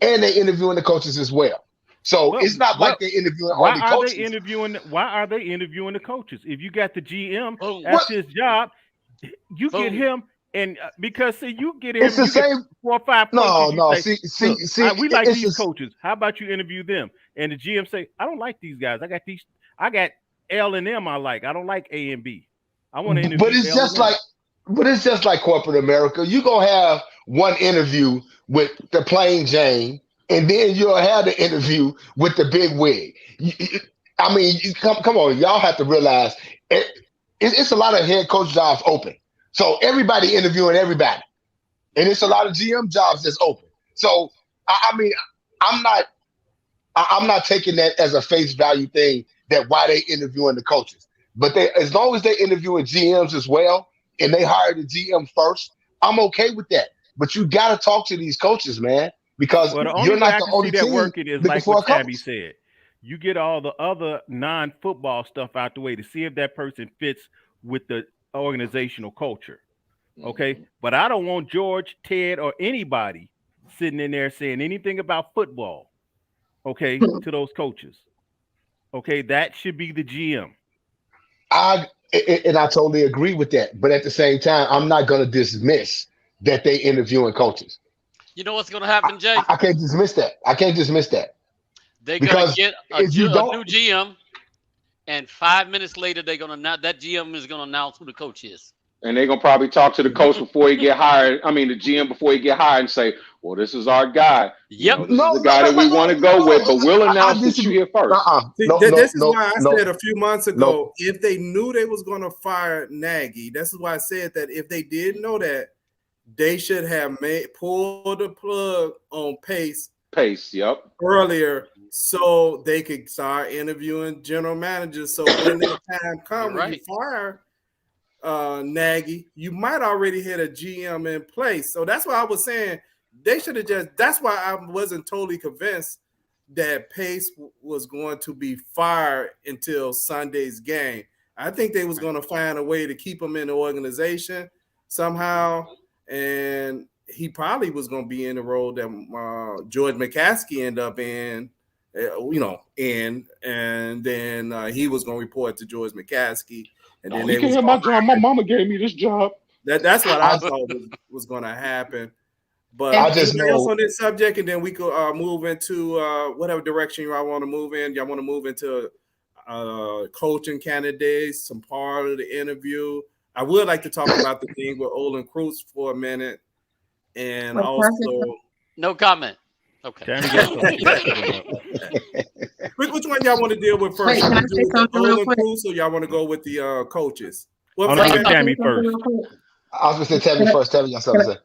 and they're interviewing the coaches as well. So it's not like they're interviewing all the coaches. Why are they interviewing the coaches? If you got the GM, that's his job. You get him, and because you get him, it's the same 4 or 5 coaches. See, we like these coaches. How about you interview them? And the GM say, I don't like these guys. I got L and M. I don't like A and B. I want to interview. But it's just like But it's just like corporate America. You're gonna have one interview with the plain Jane, and then you'll have the interview with the big wig. I mean, come on, y'all have to realize it's a lot of head coach jobs open. So everybody interviewing everybody, and it's a lot of GM jobs that's open. So I mean, I'm not I'm not taking that as a face value thing that why they interviewing the coaches. But they, as long as they interviewing GMs as well, and they hire the GM first, I'm okay with that. But you got to talk to these coaches, man, because Well, the only you're way not I the can only see that team working is looking like for a what Tabby coach. said. You get all the other non-football stuff out the way to see if that person fits with the organizational culture. Okay. But I don't want George, Ted, or anybody sitting in there saying anything about football. Okay, to those coaches. Okay, that should be the GM. I totally agree with that. But at the same time, I'm not going to dismiss that they interviewing coaches. You know what's going to happen, Jay? I can't dismiss that. I can't dismiss that. They're going to Because get a if you new don't, GM, and 5 minutes later, they're going to that GM is going to announce who the coach is. And they're gonna probably talk to the coach before he get hired. I mean, the GM before he get hired and say, "Well, this is our guy. Yep. This is the guy that we want to go with, but we'll announce that you here first." See, No, this is why I no, said a few months no. ago, if they knew they was going to fire Nagy, this is why I said that if they did know that, they should have pulled the plug on Pace. Yep. Earlier, so they could start interviewing general managers. So when the time comes, when you fire Nagy, you might already hit a GM in place. So that's why I was saying they should have just. That's why I wasn't totally convinced that Pace was going to be fired until Sunday's game. I think they was going to find a way to keep him in the organization somehow, and he probably was going to be in the role that George McCaskey ended up in, and then he was going to report to George McCaskey. And then you can hear my job. My mama gave me this job. That's what I thought was going to happen. But I just anything else on this subject, and then we could move into whatever direction y'all want to move in. Y'all want to move into coaching candidates, some part of the interview. I would like to talk about the thing with Olin Cruz for a minute, and also no comment. Okay. Which one y'all want to deal with first? Wait, can I say something real quick? Cruz, or y'all want to go with the coaches? Well, Tammy first. I was going to say Tammy first. Tammy, you got something to say.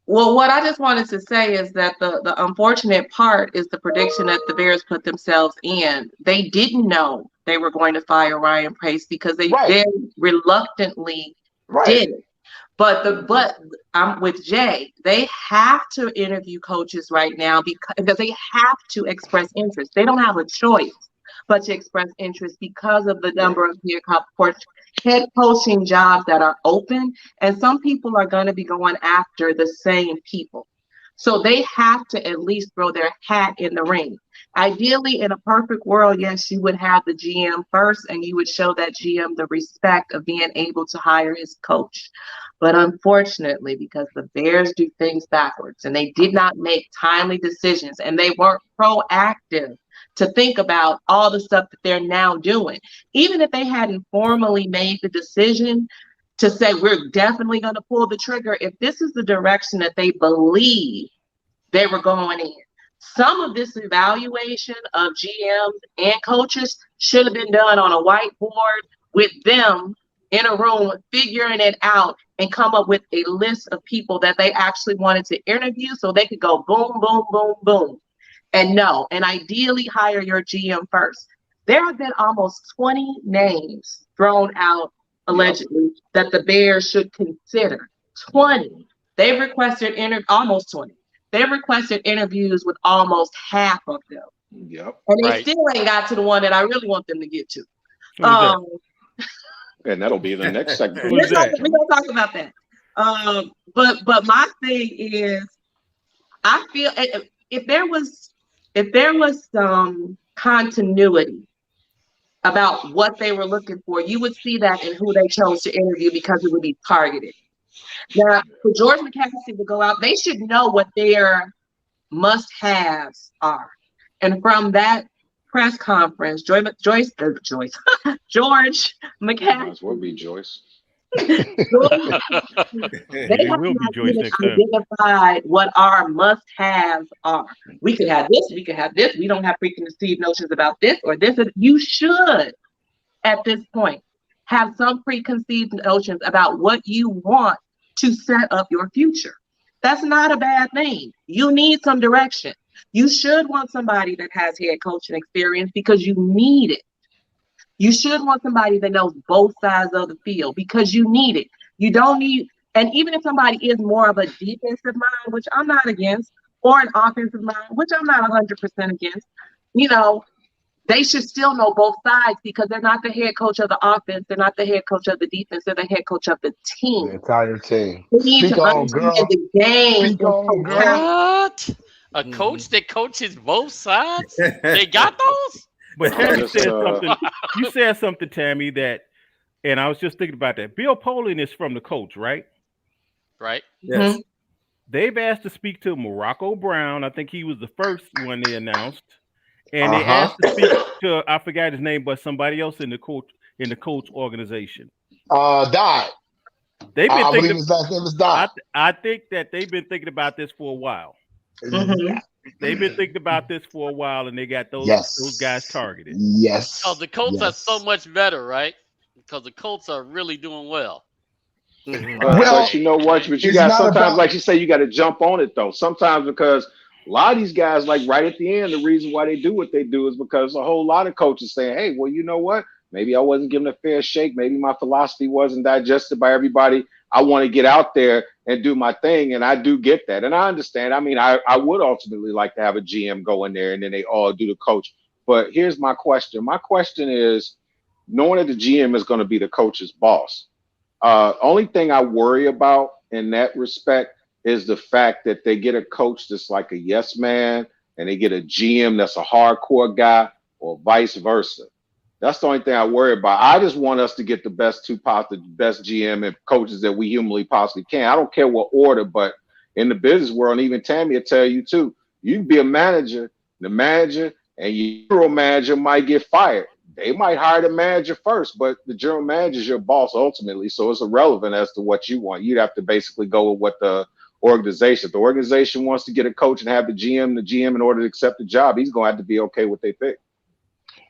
Well, what I just wanted to say is that the unfortunate part is the prediction that the Bears put themselves in. They didn't know they were going to fire Ryan Pace because they very reluctantly did it. But I'm with Jay. They have to interview coaches right now because they have to express interest. They don't have a choice but to express interest because of the number of head coaching jobs that are open, and some people are going to be going after the same people. So they have to at least throw their hat in the ring. Ideally, in a perfect world, yes, you would have the GM first, and you would show that GM the respect of being able to hire his coach. But unfortunately, because the Bears do things backwards, and they did not make timely decisions, and they weren't proactive to think about all the stuff that they're now doing. Even if they hadn't formally made the decision to say, we're definitely going to pull the trigger, if this is the direction that they believe they were going in, some of this evaluation of GMs and coaches should have been done on a whiteboard with them in a room figuring it out and come up with a list of people that they actually wanted to interview so they could go boom, boom, boom, boom. And ideally hire your GM first. There have been almost 20 names thrown out allegedly that the Bears should consider. 20. They've requested almost 20. They've requested interviews with almost half of them. Yep. And they still ain't got to the one that I really want them to get to. And that'll be the next segment. We're gonna talk about that. But my thing is, I feel if there was some continuity about what they were looking for, you would see that in who they chose to interview because it would be targeted. Now, for George McCaskey to go out, they should know what their must-haves are. And from that press conference, George McCaskey. Might as well be Joyce. They have will be not Joyce even next time. identified what our must-haves are. We could have this, we could have this. We don't have preconceived notions about this or this. You should, at this point, have some preconceived notions about what you want to set up your future. That's not a bad thing. You need some direction. You should want somebody that has head coaching experience because you need it. You should want somebody that knows both sides of the field because you need it. You don't need, and even if somebody is more of a defensive mind, which I'm not against, or an offensive mind, which I'm not 100% against, you know, they should still know both sides because they're not the head coach of the offense. They're not the head coach of the defense. They're the head coach of the The team. entire team. They need Speak to on, understand girl. the game. Speak on, girl. What? A coach that coaches both sides? They got those? But Tammy Just, said something. You said something, Tammy, that, and I was just thinking about that. Bill Polian is from the coach, right? Right. Yes. They've asked to speak to Morocco Brown. I think he was the first one they announced. And they asked to speak to, I forgot his name, but somebody else in the coach organization. Died. They've been I believe thinking. his last name is Died. I think that they've been thinking about this for a while. They've been thinking about this for a while, and they got those guys targeted. Yes. Oh, the Colts are so much better, right? Because the Colts are really doing well. But you know what? But you got sometimes, like you say, you got to jump on it though. Sometimes because a lot of these guys, like right at the end, the reason why they do what they do is because a whole lot of coaches saying, "Hey, well, you know what? Maybe I wasn't given a fair shake. Maybe my philosophy wasn't digested by everybody. I want to get out there and do my thing." And I do get that. And I understand. I mean, I would ultimately like to have a GM go in there and then they all do the coach. But here's my question. My question is, knowing that the GM is going to be the coach's boss, only thing I worry about in that respect is the fact that they get a coach that's like a yes man and they get a GM that's a hardcore guy or vice versa. That's the only thing I worry about. I just want us to get the best the best GM and coaches that we humanly possibly can. I don't care what order, but in the business world, and even Tammy will tell you too, you can be a manager, the manager and your general manager might get fired. They might hire the manager first, but the general manager is your boss ultimately. So it's irrelevant as to what you want. You'd have to basically go with what the organization. If the organization wants to get a coach and have the GM in order to accept the job, he's going to have to be okay with they pick.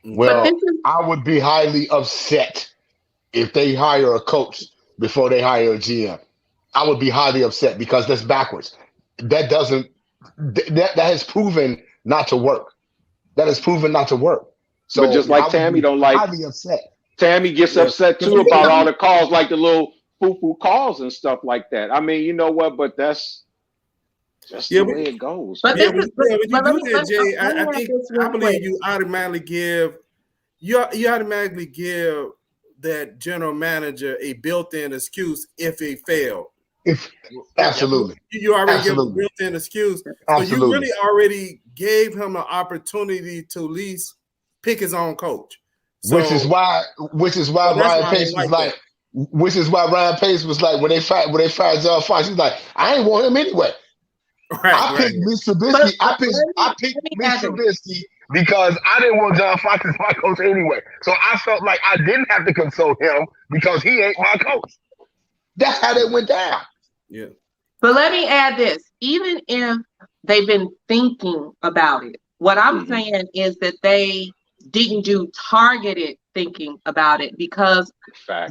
Well, I would be highly upset if they hire a coach before they hire a GM. I would be highly upset because that's backwards. That has proven not to work. That has proven not to work. So but just like Tammy don't like, highly upset. Tammy gets upset too about all the calls, like the little foo-foo calls and stuff like that. I mean, you know what? But that's just the way it goes. But when you do that, Jay, I believe you automatically give that general manager a built-in excuse if he failed. Absolutely. You already give a built-in excuse. So you really already gave him an opportunity to at least pick his own coach. So, which is why Ryan Pace was like, which is why Ryan Pace was like, when they fired John Fox, he's like, I ain't want him anyway. I picked Mr. Trubisky. I picked Mr. Trubisky because I didn't want John Fox as my coach anyway. So I felt like I didn't have to consult him because he ain't my coach. That's how that went down. Yeah. But let me add this. Even if they've been thinking about it, what I'm saying is that they didn't do targeted thinking about it because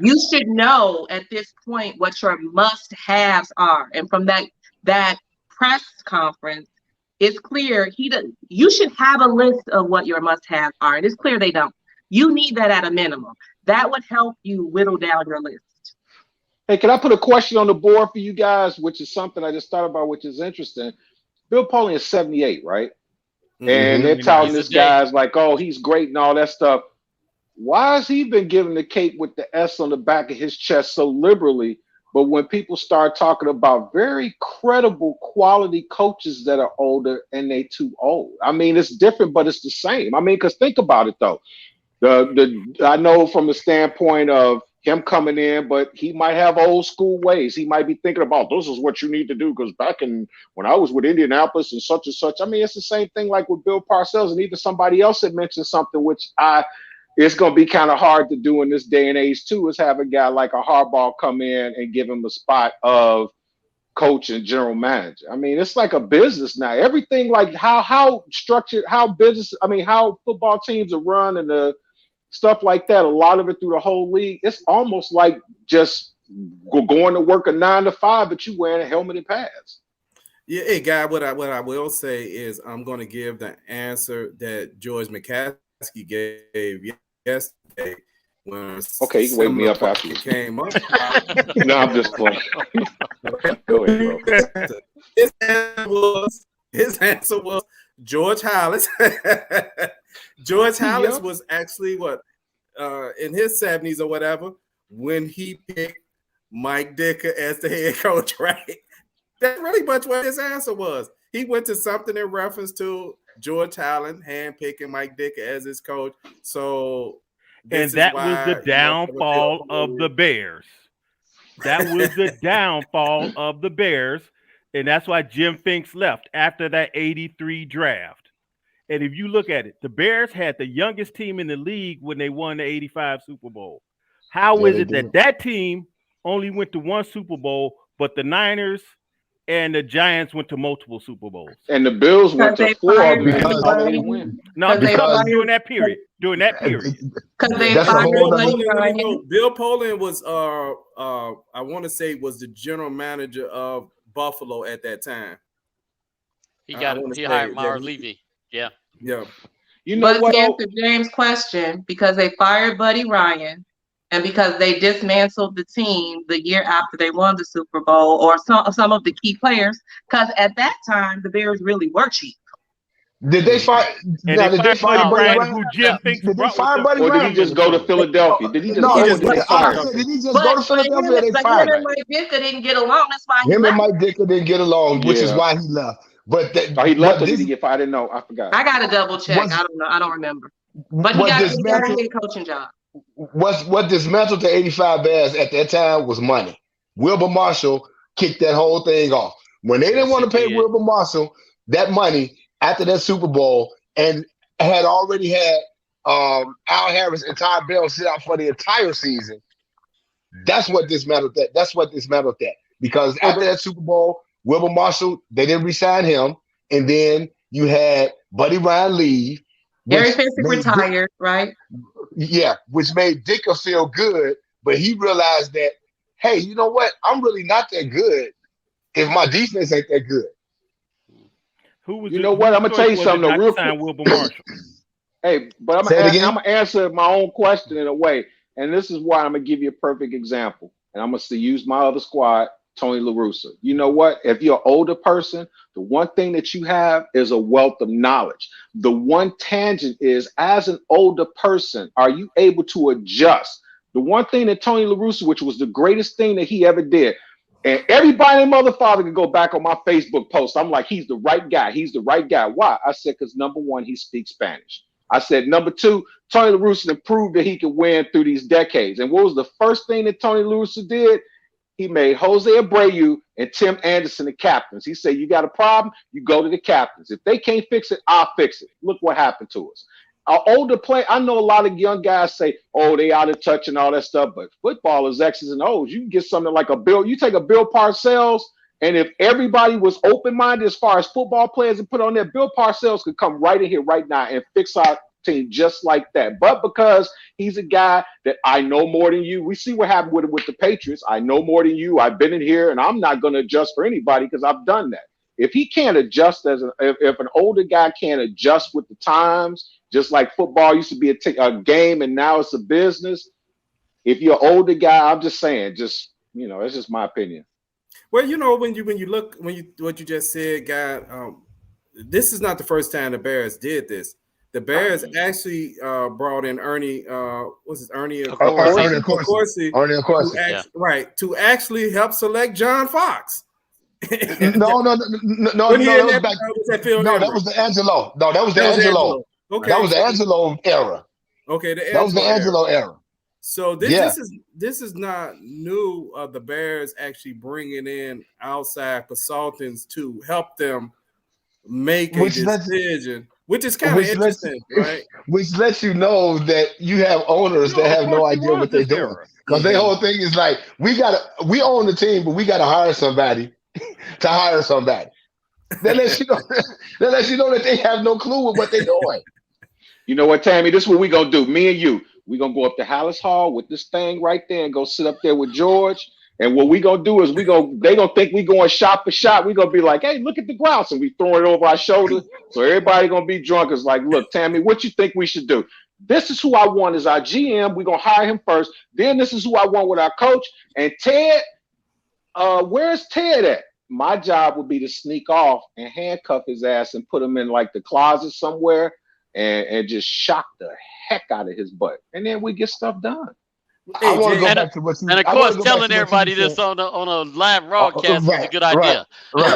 you should know at this point what your must-haves are. And from that press conference, it's clear you should have a list of what your must-haves are. And it's clear they don't. You need that at a minimum. That would help you whittle down your list. Hey, can I put a question on the board for you guys, which is something I just thought about, which is interesting. Bill Polian is 78, right? And they're touting this guy's like, oh, he's great and all that stuff. Why has he been given the cape with the S on the back of his chest so liberally? But when people start talking about very credible quality coaches that are older and they too old, I mean, it's different, but it's the same. I mean, because think about it, though. I know from the standpoint of him coming in, but he might have old school ways. He might be thinking about, this is what you need to do because back when I was with Indianapolis and such. I mean, it's the same thing like with Bill Parcells, and even somebody else had mentioned something which it's going to be kind of hard to do in this day and age too, is have a guy like a Harbaugh come in and give him a spot of coach and general manager. I mean, it's like a business now. Everything, like how structured, how football teams are run and the stuff like that, a lot of it through the whole league, it's almost like just going to work a 9 to 5, but you wearing a helmet and pads. Yeah, hey, guy, what I will say is I'm going to give the answer that George McCaskey gave yesterday when okay, you can wake me up after you came up. No, I'm just playing. Go ahead, bro. His answer was George Hollis. George Hollis was actually in his 70s or whatever when he picked Mike Dicker as the head coach, right? That's really much what his answer was. He went to something in reference to George Allen handpicking Mike Dicker as his coach. So, and that was the downfall of the Bears. That was the downfall of the Bears, and that's why Jim Finks left after that 83 draft. And if you look at it, the Bears had the youngest team in the league when they won the 85 Super Bowl. How is it that team only went to one Super Bowl, but the Niners and the Giants went to multiple Super Bowls? And the Bills went to 4 because they didn't win. No, because during that period. Because they Bill Polian was I want to say was the general manager of Buffalo at that time. He hired Mara Levy. Yeah. You know what? To answer James' question, because they fired Buddy Ryan and because they dismantled the team the year after they won the Super Bowl, or some of the key players, because at that time the Bears really were cheap. Did they fire? Did they fire Buddy Ryan? Who Jim thinks did they fire Buddy Ryan? Or did he just go to Philadelphia? Did he just go to Philadelphia? Did he just go to Philadelphia? They fired him and Mike Dicker didn't get along. That's why him and Mike Dicker didn't get along, which is why he left. But he left or did he get fired? I didn't know. I forgot. I got to double check. I don't know. I don't remember. But he got a head coaching job. What dismantled the 85 Bears at that time was money. Wilbur Marshall kicked that whole thing off. When they didn't want to pay Wilbur Marshall that money after that Super Bowl and had already had Al Harris and Todd Bell sit out for the entire season, that's what dismantled that. That's what dismantled that. Because after that Super Bowl, Wilbur Marshall, they didn't re-sign him. And then you had Buddy Ryan leave. Gary Fensick retired, right? Yeah, which made Dicker feel good. But he realized that, hey, you know what? I'm really not that good if my defense ain't that good. I'm going to tell you something real quick. Wilbur Marshall. Hey, but I'm going to answer my own question in a way. And this is why I'm going to give you a perfect example. And I'm going to use my other squad, Tony La Russa. You know what? If you're an older person, the one thing that you have is a wealth of knowledge. The one tangent is, as an older person, are you able to adjust? The one thing that Tony La Russa, which was the greatest thing that he ever did, and everybody and motherfather can go back on my Facebook post. I'm like, he's the right guy. He's the right guy. Why? I said, because number one, he speaks Spanish. I said, number two, Tony La Russa proved that he could win through these decades. And what was the first thing that Tony La Russa did? He made Jose Abreu and Tim Anderson the captains. He said, you got a problem? You go to the captains. If they can't fix it, I'll fix it. Look what happened to us. Our older player, I know a lot of young guys say, oh, they out of touch and all that stuff, but football is X's and O's. You can get something like you take a Bill Parcells, and if everybody was open-minded as far as football players and put on there, Bill Parcells could come right in here right now and fix our team just like that. But because he's a guy that I know more than you, we see what happened with the Patriots. I know more than you. I've been in here, and I'm not going to adjust for anybody because I've done that. If he can't adjust if an older guy can't adjust with the times, just like football used to be a game and now it's a business. If you're an older guy, I'm just saying, it's just my opinion. Well, when you look what you just said, guy, this is not the first time the Bears did this. The Bears actually brought in Ernie. What's his Ernie? Accorsi. Right, to actually help select John Fox. No. That was the Angelo. No, that was the Angelo. Okay, that was the Angelo era. Okay, that was the Angelo era. So this is not new. The Bears actually bringing in outside consultants to help them make a decision. which is kind of interesting, right? Which lets you know that you have owners that have no idea what they're doing. Because their whole thing is like, we own the team, but we gotta hire somebody to hire somebody. That lets you know that they have no clue of what they're doing. You know what, Tammy? This is what we gonna do. Me and you, we gonna go up to Hallis Hall with this thing right there and go sit up there with George. And what we gonna do is they gonna think we going shot for shot. We gonna be like, hey, look at the grouse, and we throwing it over our shoulder. So everybody gonna be drunk. It's like, look, Tammy, what you think we should do? This is who I want as our GM. We're gonna hire him first. Then this is who I want with our coach. And Ted, where's Ted at? My job would be to sneak off and handcuff his ass and put him in like the closet somewhere and just shock the heck out of his butt. And then we get stuff done. I want to go back to what you. And of course, telling everybody this on a live broadcast was a good idea. Right.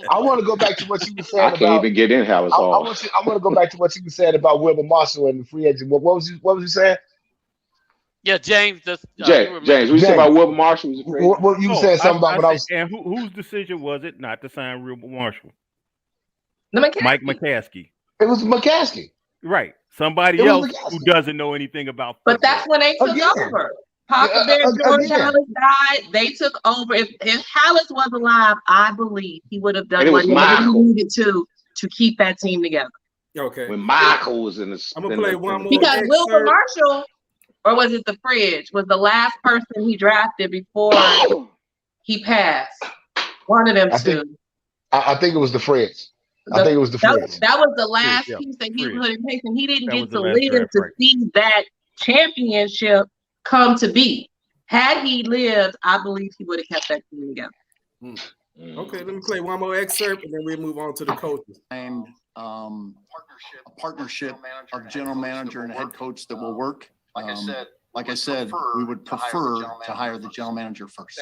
I want to go back to what you were saying. I can't even get in Hallis Hall. I want to go back to what you were saying about Wilbur Marshall and the free agent. What was you saying? Yeah, James. James, we said about Wilbur Marshall was a free agent. Well, you were saying something about what I was. And whose decision was it not to sign Wilbur Marshall? McCaskey. Mike McCaskey. It was McCaskey. Right. Somebody else who doesn't know anything about football. But that's when they took over. Papa Bear, George Hallis died. They took over. If Hallis was alive, I believe he would have done what he needed to keep that team together. Okay. When Michael was in the, I'm gonna play one more. Because Wilbur Marshall, or was it the Fridge, was the last person he drafted before he passed. One of them two. I think it was the Fridge. I think it was the Fridge. That was the last piece that he put in place, and he didn't get to live to see that championship come to be. Had he lived, I believe he would have kept that team together. Okay, let me play one more excerpt, and then we'll move on to the coaches. And a partnership of general manager and head coach that will work. Like I said, we would prefer to hire the general manager first.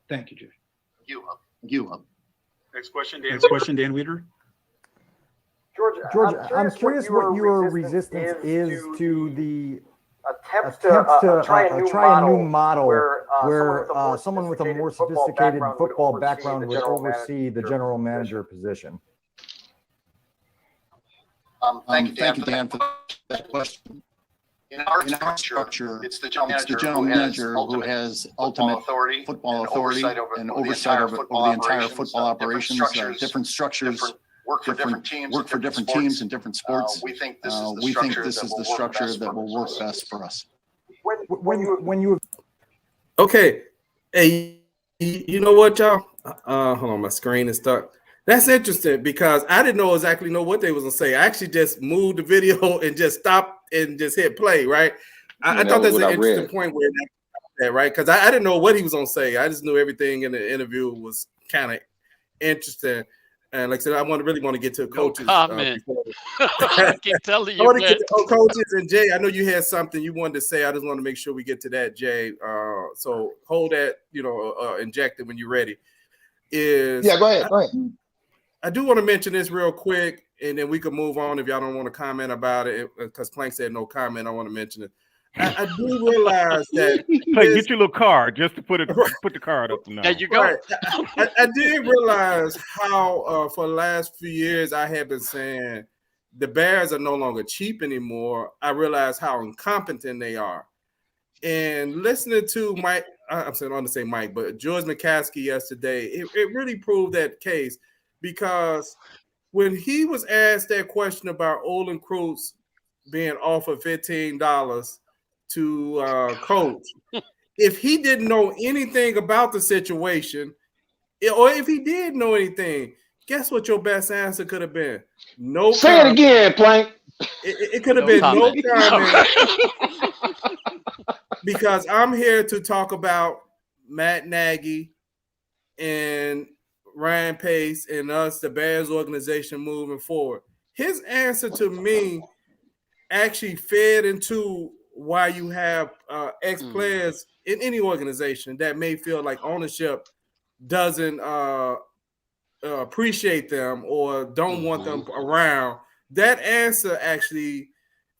Thank you, Jeff. You. Next question, Dan. Next question, Dan Weeder. George, I'm curious what your resistance is to the attempts to try a new model where someone with a more sophisticated football background would oversee the general manager position. Thank you, Dan, for that question. In our structure, it's the general manager who has ultimate football authority and oversight of the entire football operations. Different structures work for different teams and different sports. We think this is the structure that will work best for us. When you Okay, hey, you know what, y'all? Hold on, my screen is stuck. That's interesting because I didn't exactly know what they was gonna say. I actually just moved the video and just stopped and just hit play. Right? I thought that's an interesting point where that right because I didn't know what he was gonna say. I just knew everything in the interview was kind of interesting. And like I said, I really want to get to coaches. I keep telling you. I want to get to coaches and Jay. I know you had something you wanted to say. I just want to make sure we get to that, Jay. So hold that, inject it when you're ready. Go ahead. I do want to mention this real quick, and then we can move on if y'all don't want to comment about it. Because Plank said no comment, I want to mention it. I do realize that. Plank, get your little card just to put the card up. Now. There you go. Right. I did realize how for the last few years I have been saying the Bears are no longer cheap anymore. I realize how incompetent they are. And listening to Mike, I'm saying on to say Mike, but George McCaskey yesterday, it really proved that case. Because when he was asked that question about Olin Kreutz being offered $15 to coach, if he didn't know anything about the situation, or if he did know anything, guess what your best answer could have been? No. Say comment. It again, Plank. It could have been no comment. Because I'm here to talk about Matt Nagy and Ryan Pace and us, the Bears organization, moving forward. His answer to me actually fed into why you have ex-players in any organization that may feel like ownership doesn't appreciate them or don't want them around. That answer actually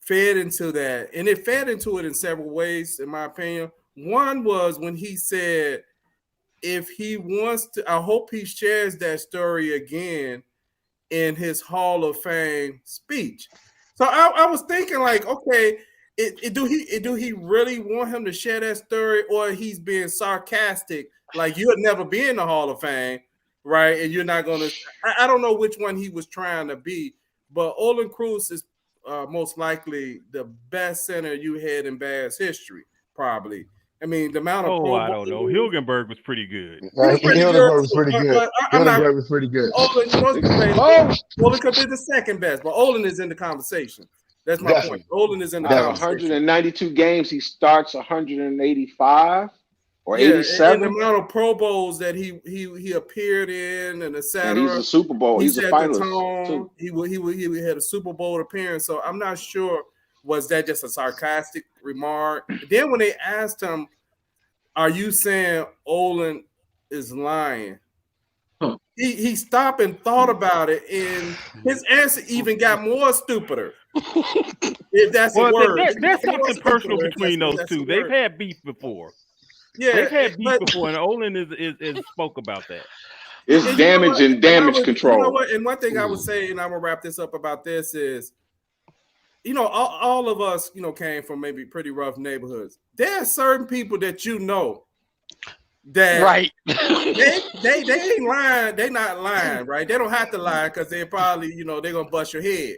fed into that. And it fed into it in several ways, in my opinion. One was when he said, if he wants to, I hope he shares that story again in his Hall of Fame speech. So I was thinking, like, okay, do he really want him to share that story, or he's being sarcastic, like you'll never be in the Hall of Fame, right? And you're not gonna. I don't know which one he was trying to be, but Olin Cruz is most likely the best center you had in Bears history, probably. I mean, the amount of I don't know. Hilgenberg was pretty good. Hildenberg was pretty good. Hildenberg was pretty good. Olin, Olin could be the second best, but Olin is in the conversation. That's my point. Olin is in the conversation. 192 games, he starts 185 or 87. And the amount of Pro Bowls that he appeared in, and etc. And he's a Super Bowl. He's a finalist too. He had a Super Bowl appearance. So I'm not sure, was that just a sarcastic remark? Then when they asked him, "Are you saying Olin is lying?" He stopped and thought about it, and his answer even got more stupider. If that's a word. There's something personal between those two. They've had beef before. Yeah, they've had beef before, and Olin is spoke about that. It's damage and damage control. You know what? And one thing I would say, and I'm gonna wrap this up about this is, all of us, came from maybe pretty rough neighborhoods. There are certain people that that right. they ain't lying. They not lying, right? They don't have to lie because they probably, they're gonna bust your head.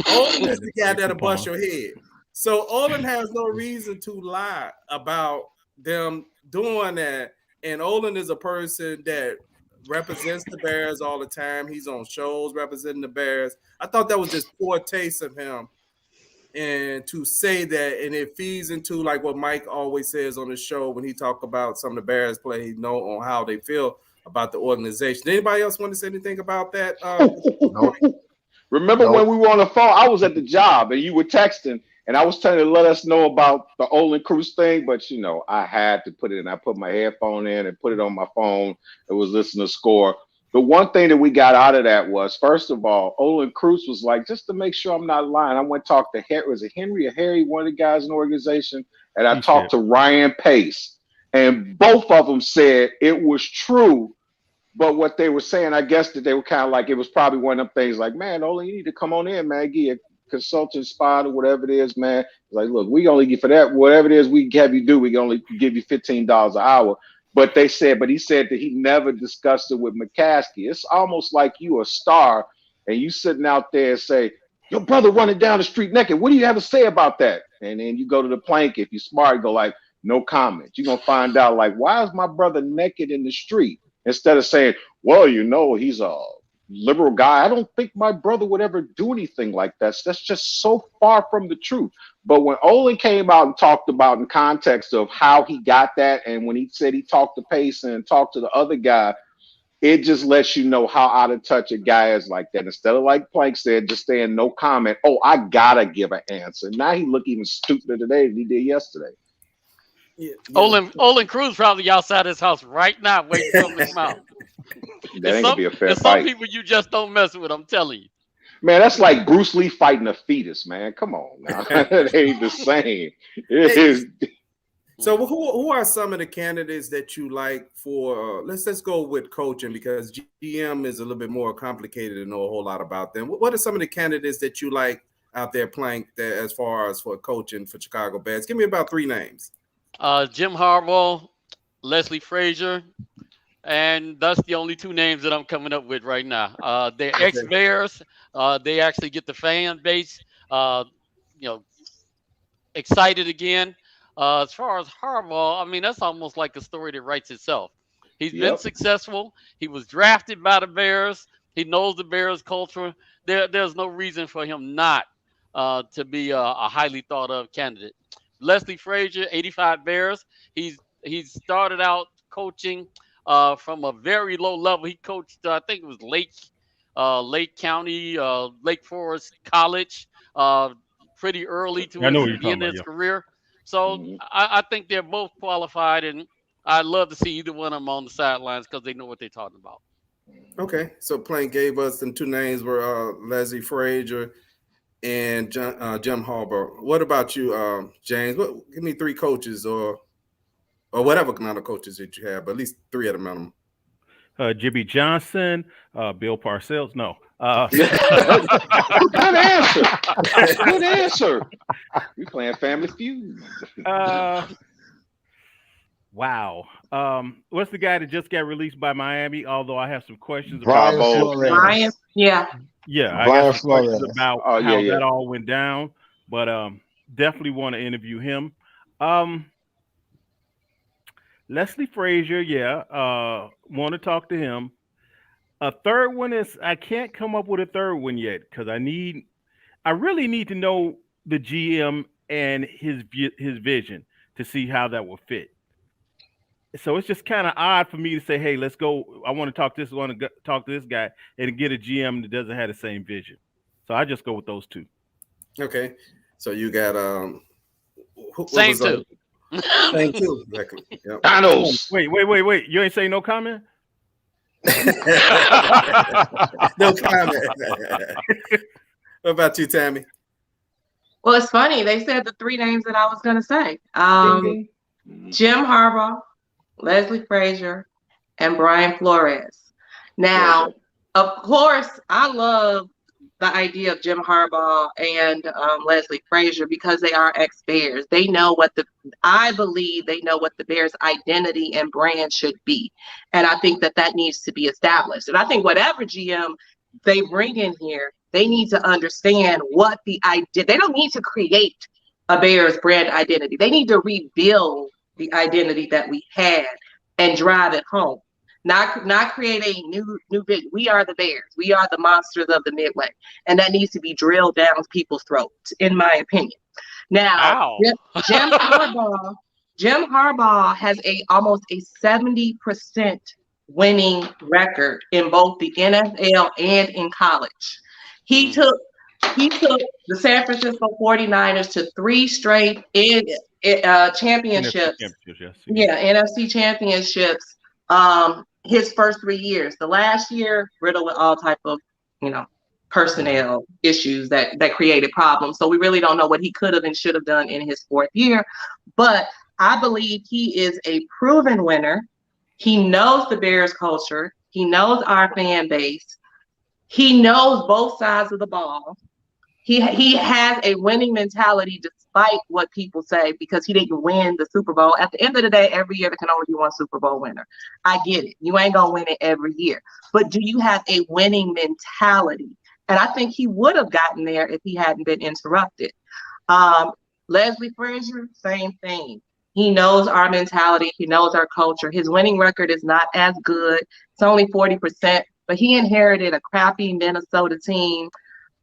Olin is the guy that'll bust your head. So Olin has no reason to lie about them doing that. And Olin is a person that represents the Bears all the time. He's on shows representing the Bears. I thought that was just poor taste of him. And to say that, and it feeds into like what Mike always says on the show when he talk about some of the Bears play, he know on how they feel about the organization. Anybody else want to say anything about that? No. Remember when we were on the phone, I was at the job and you were texting and I was trying to let us know about the Olin Cruz thing, but I had to put it in. I put my headphone in and put it on my phone and was listening to Score. The one thing that we got out of that was, first of all, Olin Cruz was like, just to make sure I'm not lying, I went to talk to Henry or Harry, one of the guys in the organization, and I talked to Ryan Pace. And both of them said it was true, but what they were saying, I guess that they were kind of like, it was probably one of them things like, man, Olin, you need to come on in, man, get a consultant spot or whatever it is, man. It's like, look, we only get for that, whatever it is we have you do, we can only give you $15 an hour. But he said that he never discussed it with McCaskey. It's almost like you a star and you sitting out there and say, your brother running down the street naked. What do you have to say about that? And then you go to the plank. If you're smart, go like, no comment. You're going to find out like, why is my brother naked in the street? Instead of saying, well, he's a liberal guy. I don't think my brother would ever do anything like that. That's just so far from the truth. But when Olin came out and talked about in context of how he got that, and when he said he talked to Pace and talked to the other guy, it just lets you know how out of touch a guy is like that. Instead of like Plank said, just saying no comment. Oh, I gotta give an answer. Now he look even stupider today than he did yesterday. Yeah. Olin Cruz probably outside his house right now waiting to open his mouth. That ain't gonna be a fair fight. Some people you just don't mess with, I'm telling you. Man, that's like Bruce Lee fighting a fetus, man. Come on now. That ain't the same. It is. So who are some of the candidates that you like for let's go with coaching, because GM is a little bit more complicated to know a whole lot about them. What are some of the candidates that you like out there playing that as far as for coaching for Chicago Bears? Give me about 3 names. Jim Harbaugh, Leslie Frazier, and that's the only 2 names that I'm coming up with right now. They're ex-Bears. They actually get the fan base, excited again. As far as Harbaugh, I mean, that's almost like a story that writes itself. He's been successful. He was drafted by the Bears. He knows the Bears culture. There's no reason for him not to be a highly thought of candidate. Leslie Frazier, 85 Bears. He's started out coaching from a very low level. He coached, I think it was Lake County, Lake Forest College, pretty early to the end of his career. So I think they're both qualified, and I'd love to see either one of them on the sidelines because they know what they're talking about. Okay, so Plank gave us them 2 names were Leslie Frazier and Jim Harbaugh. What about you, James? Give me 3 coaches or whatever amount of coaches that you have, but at least 3 at a minimum. Jimmy Johnson, Bill Parcells. No, Good answer. Good answer. We playing Family Feud. Wow. What's the guy that just got released by Miami? Although I have some questions Brian about Flores. Brian, yeah. Yeah, I Brian got some questions Flores. about Oh, how yeah. that all went down, but definitely want to interview him. Leslie Frazier, want to talk to him. A third one is I can't come up with a third one yet because I really need to know the GM and his vision to see how that will fit. So it's just kind of odd for me to say, "Hey, let's go. I want to talk to this guy and get a GM that doesn't have the same vision." So I just go with those two. Okay, so you got Same two. Same two, exactly. Yep. Thanos. Wait. You ain't saying no comment? No comment. What about you, Tammy? Well, it's funny. They said the three names that I was going to say. Jim Harbaugh, Leslie Frazier, and Brian Flores. Now, of course, I love the idea of Jim Harbaugh and Leslie Frazier because they are ex-Bears. They know I believe they know what the Bears' identity and brand should be. And I think that needs to be established. And I think whatever GM they bring in here, they need to understand what the idea. They don't need to create a Bears brand identity. They need to rebuild the identity that we had and drive it home. Not create a new vision. We are the Bears. We are the monsters of the Midway. And that needs to be drilled down people's throats, in my opinion. Now, Jim Harbaugh has almost a 70% winning record in both the NFL and in college. He took the San Francisco 49ers to 3 straight championships. NFC championships. His first 3 years. The last year, riddled with all type of, personnel issues that created problems. So we really don't know what he could have and should have done in his 4th year. But I believe he is a proven winner. He knows the Bears culture. He knows our fan base. He knows both sides of the ball. He has a winning mentality despite what people say because he didn't win the Super Bowl. At the end of the day, every year there can only be one Super Bowl winner. I get it. You ain't going to win it every year. But do you have a winning mentality? And I think he would have gotten there if he hadn't been interrupted. Leslie Frazier, same thing. He knows our mentality. He knows our culture. His winning record is not as good. It's only 40%. But he inherited a crappy Minnesota team.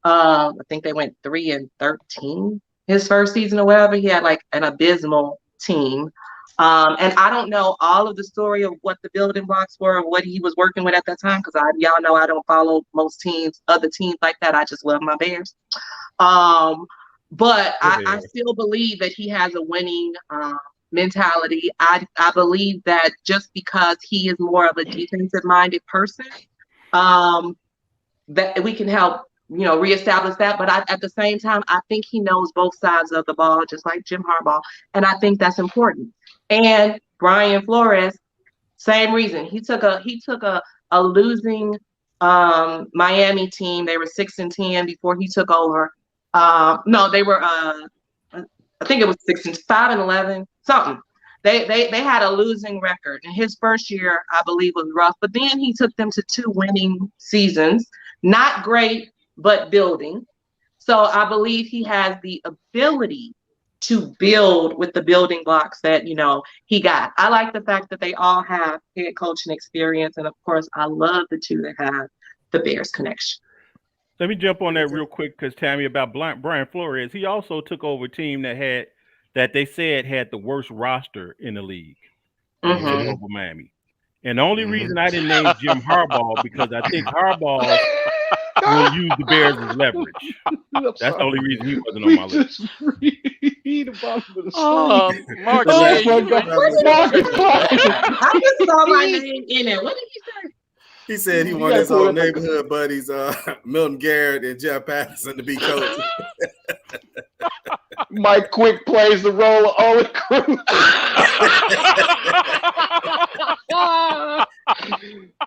I think they went 3-13 his first season or whatever. He had like an abysmal team. And I don't know all of the story of what the building blocks were or what he was working with at that time because y'all know I don't follow most other teams like that. I just love my Bears. But I still believe that he has a winning mentality. I believe that just because he is more of a defensive-minded person, that we can help reestablish that. But at the same time, I think he knows both sides of the ball, just like Jim Harbaugh. And I think that's important. And Brian Flores, same reason. He took a losing Miami team. They were 6-10 before he took over. No, they were I think it was 5-11, something. They had a losing record. And his first year, I believe, was rough. But then he took them to 2 winning seasons. Not great, but building. So I believe he has the ability to build with the building blocks that, he got. I like the fact that they all have head coaching experience. And of course, I love the 2 that have the Bears connection. Let me jump on that real quick because Tammy, about Brian Flores, he also took over a team that they said had the worst roster in the league. Mm-hmm. He took over Miami. And the only reason I didn't name Jim Harbaugh because I think Harbaugh will use the Bears as leverage. That's the only reason he wasn't on my list. Mark, I just saw my name in it. What did he say? He said he wanted his old neighborhood buddies, Milton Garrett and Jeff Patterson, to be coach. Mike Quick plays the role of Ollie Cruz.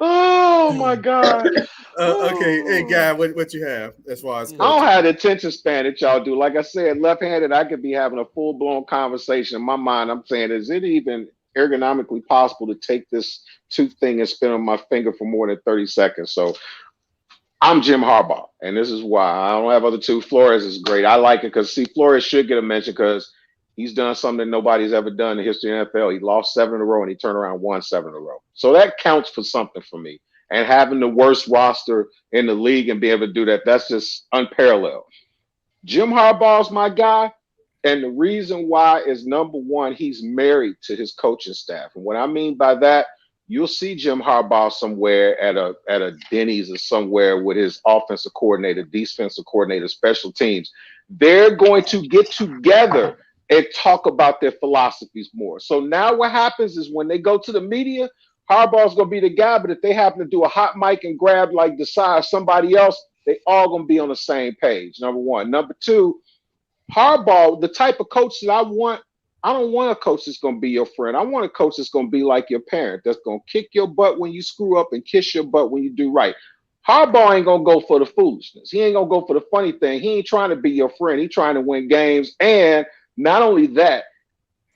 Oh Oh my God. Okay, hey guy, what you have as far as I coaching? don't have the attention span that y'all do. Like I said, left-handed, I could be having a full-blown conversation. In my mind, I'm saying, is it even ergonomically possible to take this tooth thing and spin on my finger for more than 30 seconds? So I'm Jim Harbaugh, and this is why I don't have other two. Flores is great. I like it because, see, Flores should get a mention because he's done something that nobody's ever done in the history of the NFL. He lost 7 in a row, and he turned around and won 7 in a row. So that counts for something for me. And having the worst roster in the league and be able to do that, that's just unparalleled. Jim Harbaugh's my guy. And the reason why is, number one, he's married to his coaching staff. And what I mean by that, you'll see Jim Harbaugh somewhere at a Denny's or somewhere with his offensive coordinator, defensive coordinator, special teams. They're going to get together and talk about their philosophies more. So now what happens is when they go to the media, Harbaugh's going to be the guy, but if they happen to do a hot mic and grab like Desai or somebody else, they all going to be on the same page, number one. Number two, Harbaugh, the type of coach that I want, I don't want a coach that's going to be your friend. I want a coach that's going to be like your parent, that's going to kick your butt when you screw up and kiss your butt when you do right. Harbaugh ain't going to go for the foolishness. He ain't going to go for the funny thing. He ain't trying to be your friend. He's trying to win games. And not only that,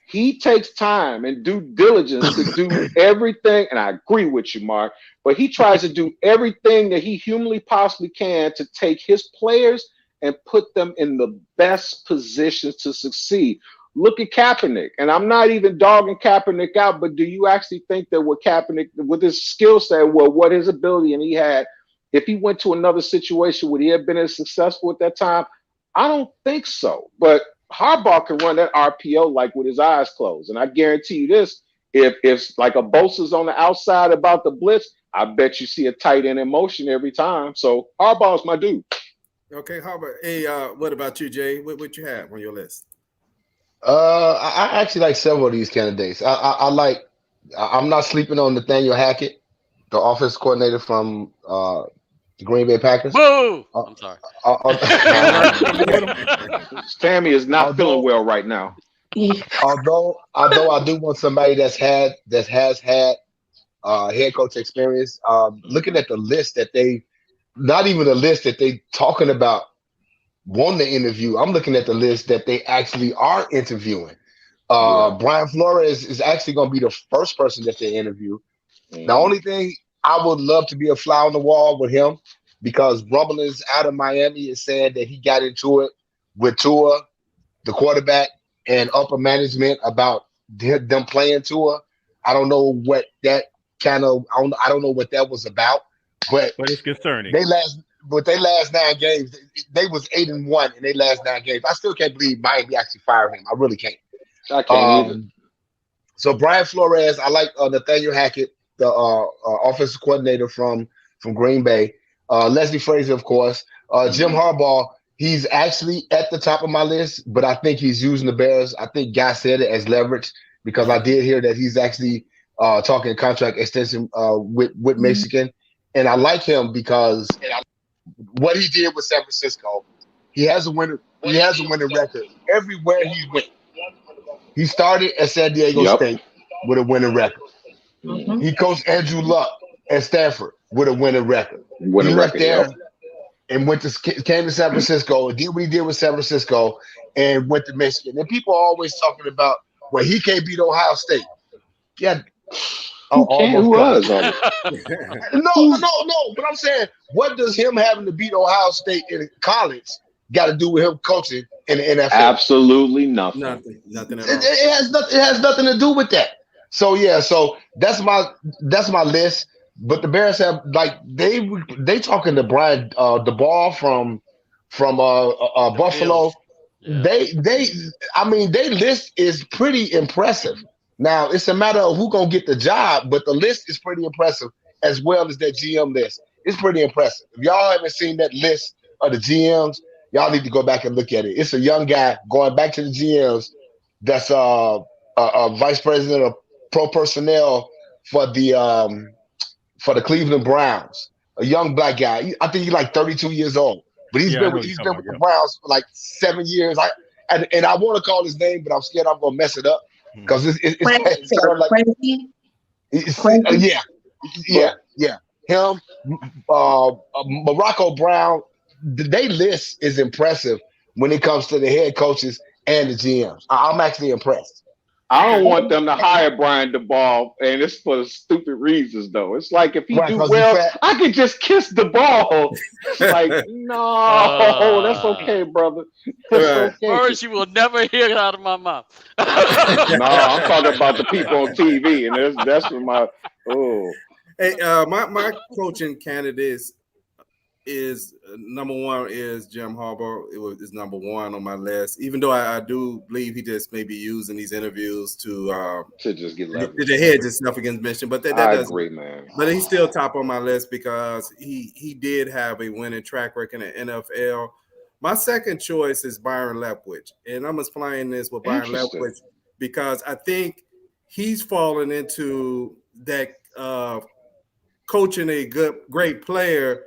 he takes time and due diligence to do everything. And I agree with you, Mark, but he tries to do everything that he humanly possibly can to take his players and put them in the best positions to succeed. Look at Kaepernick, and I'm not even dogging Kaepernick out, but do you actually think that what Kaepernick, with his skill set, well, what his ability and he had, if he went to another situation, would he have been as successful at that time? I don't think so. But Harbaugh can run that RPO like with his eyes closed, and I guarantee you this: if like a Bosa's on the outside about the blitz, I bet you see a tight end in motion every time. So Harbaugh's my dude. Okay, Harbaugh. Hey, what about you, Jay? What you have on your list? I actually like several of these candidates. I'm not sleeping on Nathaniel Hackett, the offense coordinator from the Green Bay Packers. Boo! I'm sorry. Sammy is not feeling well right now. Although I do want somebody that has had head coach experience. Looking at the list that they, not even the list that they talking about wanting to interview. I'm looking at the list that they actually are interviewing. Brian Flores is actually going to be the first person that they interview. The only thing, I would love to be a fly on the wall with him, because rumblings out of Miami is saying that he got into it with Tua, the quarterback, and upper management about them playing Tua. I don't know what that I don't know what that was about, but it's concerning. They last 9 games, they was 8-1 in their last 9 games. I still can't believe Miami actually fired him. I really can't. I can't either. So Brian Flores, I like Nathaniel Hackett, the offensive coordinator from Green Bay. Leslie Frazier, of course. Jim Harbaugh, he's actually at the top of my list, but I think he's using the Bears. I think Guy said it as leverage, because I did hear that he's actually talking contract extension with Michigan. And I like him because what he did with San Francisco, he has a winning record everywhere he went. He started at San Diego State with a winning record. He coached Andrew Luck at Stanford with a winning record. He left there and came to San Francisco and did what he did with San Francisco and went to Michigan. And people are always talking about, well, he can't beat Ohio State. Yeah. Who was? No. But I'm saying, what does him having to beat Ohio State in college got to do with him coaching in the NFL? Absolutely nothing. Nothing at all. It has nothing to do with that. So that's my list. But the Bears have, like, they talking to Brian DeBall from Buffalo. Yeah. Their list is pretty impressive. Now it's a matter of who gonna get the job, but the list is pretty impressive, as well as that GM list. It's pretty impressive. If y'all haven't seen that list of the GMs, y'all need to go back and look at it. It's a young guy going back to the GMs that's a vice president of pro personnel for the Cleveland Browns. A young black guy. I think he's like 32 years old, but he's been with the Browns for like 7 years. I want to call his name, but I'm scared I'm gonna mess it up. Because it's kind of like, yeah. him, Morocco Brown. They list is impressive when it comes to the head coaches and the GMs. I'm actually impressed. I don't want them to hire Brian DeBall, and it's for stupid reasons, though. It's like if he do well, I could just kiss the ball. It's like, no, that's okay, brother. That's okay. Words you will never hear out of my mouth. No, I'm talking about the people on TV, and that's what my Hey, my coaching candidates is number one is Jim Harbaugh. Is number one on my list. Even though I do believe he just may be using these interviews to just get leverage. To hedge himself against mission. But that I doesn't. Agree, man. But he's still top on my list because he did have a winning track record in the NFL. My second choice is Byron Leftwich, and I'm explaining this with Byron Leftwich because I think he's fallen into that coaching a great player.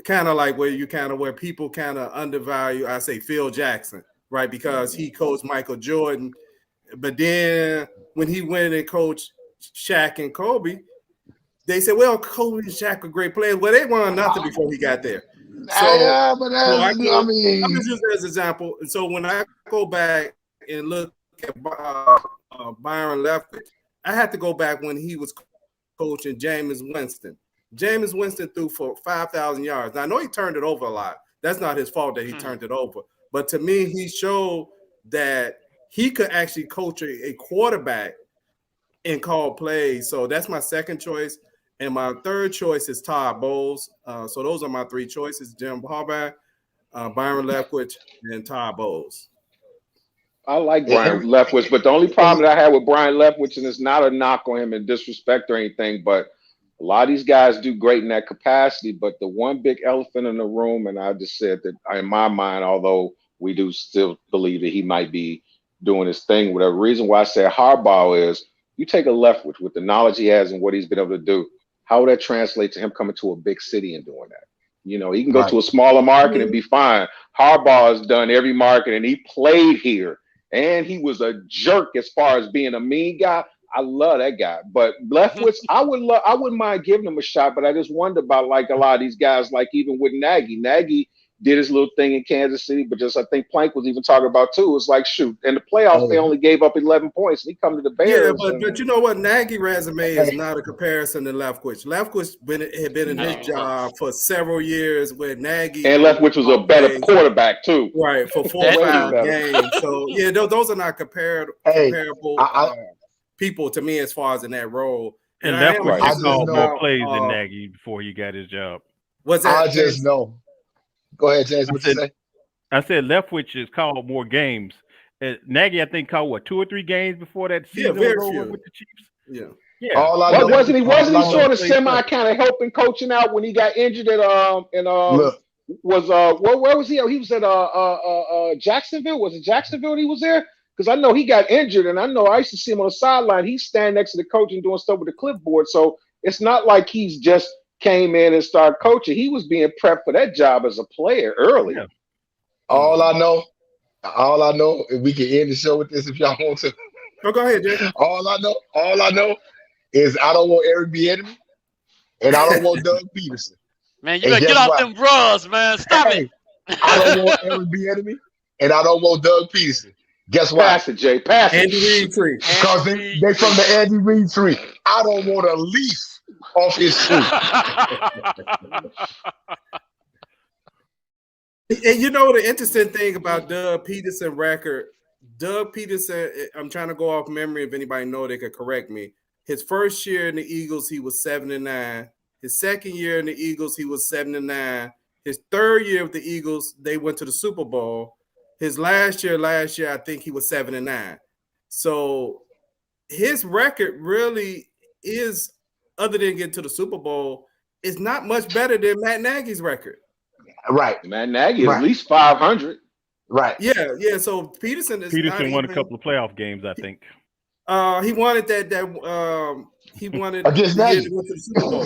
Kind of like where people kind of undervalue, I say Phil Jackson, right? Because he coached Michael Jordan, but then when he went and coached Shaq and Kobe, they said, "Well, Kobe and Shaq are great players." Well, they won nothing before he got there. I'm just using that as an example. And so when I go back and look at Byron Leftwich, I had to go back when he was coaching Jameis Winston. Jameis Winston threw for 5,000 yards. Now, I know he turned it over a lot. That's not his fault that he turned it over. But to me, he showed that he could actually coach a quarterback and call plays. So that's my second choice. And my third choice is Todd Bowles. So those are my three choices: Jim Harbaugh, Byron Leftwich, and Todd Bowles. I like Brian Leftwich, but the only problem that I had with Brian Leftwich, and it's not a knock on him and disrespect or anything, but a lot of these guys do great in that capacity, but the one big elephant in the room, and I just said that in my mind, although we do still believe that he might be doing his thing, whatever reason why I say Harbaugh is, you take a Leftwich with the knowledge he has and what he's been able to do, how would that translate to him coming to a big city and doing that? You know, he can go to a smaller market and be fine. Harbaugh has done every market, and he played here, and he was a jerk as far as being a mean guy. I love that guy, but Leftwich, I wouldn't mind giving him a shot, but I just wonder about like a lot of these guys, like even with Nagy. Nagy did his little thing in Kansas City, but just I think Plank was even talking about too. It's like shoot, in the playoffs they only gave up 11 points, and he come to the Bears. Yeah, but you know what? Nagy resume is not a comparison to Leftwich. Leftwich had been in his job for several years, where Nagy and Leftwich was a better quarterback too, right? For 4 or 5 games. So yeah, those are not comparable. People to me as far as in that role. And Leftwich called more plays than Nagy before he got his job. What's that? I just know. Go ahead, James. What you say? I said Leftwich is called more games. Nagy, I think, called 2 or 3 games before that season was over with the Chiefs. Yeah. Wasn't he sort of semi kind of helping coaching out when he got injured at where was he? He was at Jacksonville. Was it Jacksonville he was there? Because I know he got injured, and I know I used to see him on the sideline. He's standing next to the coach and doing stuff with the clipboard. So it's not like he's just came in and started coaching. He was being prepped for that job as a player early. Yeah. All I know, if we can end the show with this if y'all want to. Oh, go ahead, Jay. All I know is I don't want Eric Bieniemy, and I don't want Doug Peterson. Man, you better get off them bras, man. Stop it. I don't want Eric Bieniemy, and I don't want Doug Peterson. Guess what? Pass it, Jay. Pass it. Andy Reid tree. Because they from the Andy Reid tree. I don't want a leaf off his tree. And you know the interesting thing about Doug Peterson record, Doug Peterson, I'm trying to go off memory. If anybody know, they could correct me. His first year in the Eagles, he was 7-9. His second year in the Eagles, he was 7-9. His third year with the Eagles, they went to the Super Bowl. His last year, I think he was 7-9. So his record really is, other than getting to the Super Bowl, is not much better than Matt Nagy's record. Right. Matt Nagy is at least 500. Right. Yeah. So Peterson won a couple of playoff games, I think. He wanted he wanted against Nagy to go to the Super Bowl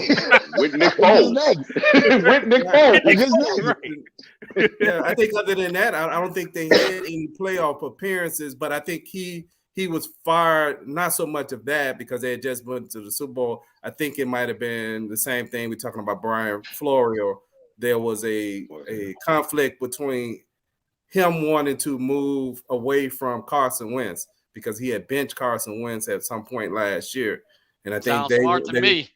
with Nick Foles. With Nick Foles. Yeah, I think other than that, I don't think they had any playoff appearances. But I think he he was fired. Not so much of that because they had just went to the Super Bowl. I think it might have been the same thing we're talking about Brian Florio. There was a conflict between him wanting to move away from Carson Wentz because he had benched Carson Wentz at some point last year. And I think Sounds smart to me.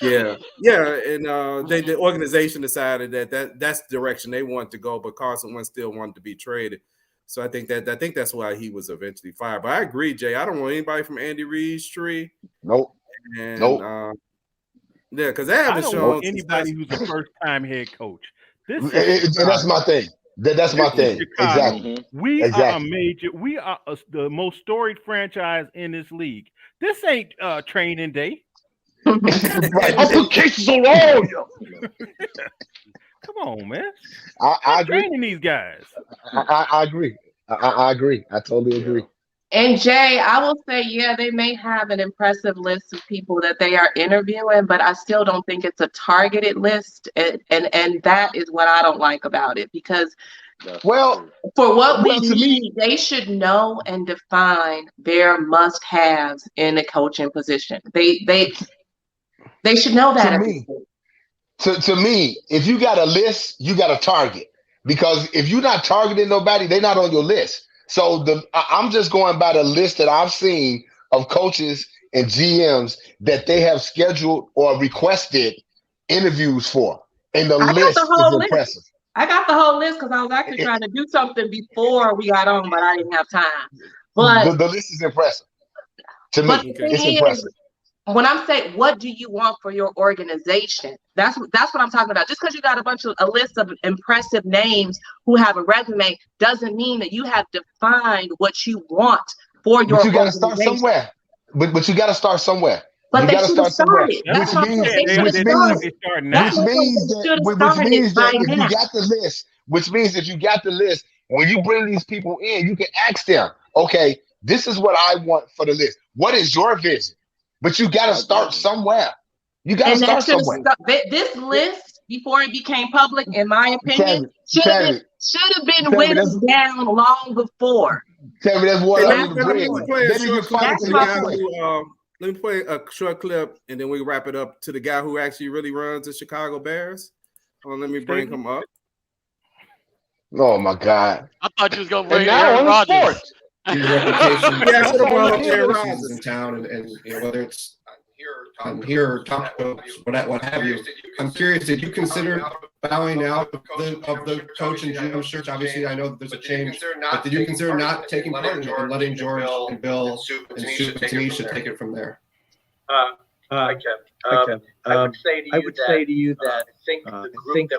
Yeah, and the organization decided that's the direction they want to go, but Carson Wentz still wanted to be traded. So I think that's why he was eventually fired. But I agree, Jay. I don't want anybody from Andy Reid's tree. Nope. And, nope. Yeah, because they haven't shown shown anybody who's a first-time head coach. That's my thing. That's my thing. Exactly. We are a major. We are the most storied franchise in this league. This ain't training day. Right. I'll put cases on all of you. Come on, man. I agree. Training these guys. I agree. I agree. I totally agree. And Jay, I will say, yeah, they may have an impressive list of people that they are interviewing, but I still don't think it's a targeted list. And that is what I don't like about it, because for what we need, they should know and define their must-haves in a coaching position. They should know that. To me, if you got a list, you got a target. Because if you're not targeting nobody, they're not on your list. So I'm just going by the list that I've seen of coaches and GMs that they have scheduled or requested interviews for. And the list is impressive. I got the whole list because I was actually trying to do something before we got on, but I didn't have time. But the list is impressive. To me, it's impressive. When I'm saying, what do you want for your organization? That's what I'm talking about. Just because you got a list of impressive names who have a resume doesn't mean that you have defined what you want for your organization. But you got to start somewhere. But you got to start somewhere. But you got to start somewhere. Which means that if you got the list, when you bring these people in, you can ask them, okay, this is what I want for the list. What is your vision? But you got to start somewhere. You got to start somewhere. This list, before it became public, in my opinion, should have been whittled down long before. Tell me that's what Let me play a short clip, and then we wrap it up to the guy who actually really runs the Chicago Bears. Let me bring him up. Oh my God! I thought you was gonna bring Aaron Rodgers. Your reputation in town, and whether it's here, talk what have you. I'm curious, did you consider bowing out of the coach and GM search? Obviously, I know that there's a change, but did you consider not taking part in it and letting George and Bill and Soup and Tanisha take it from there? I would say to you that I think the group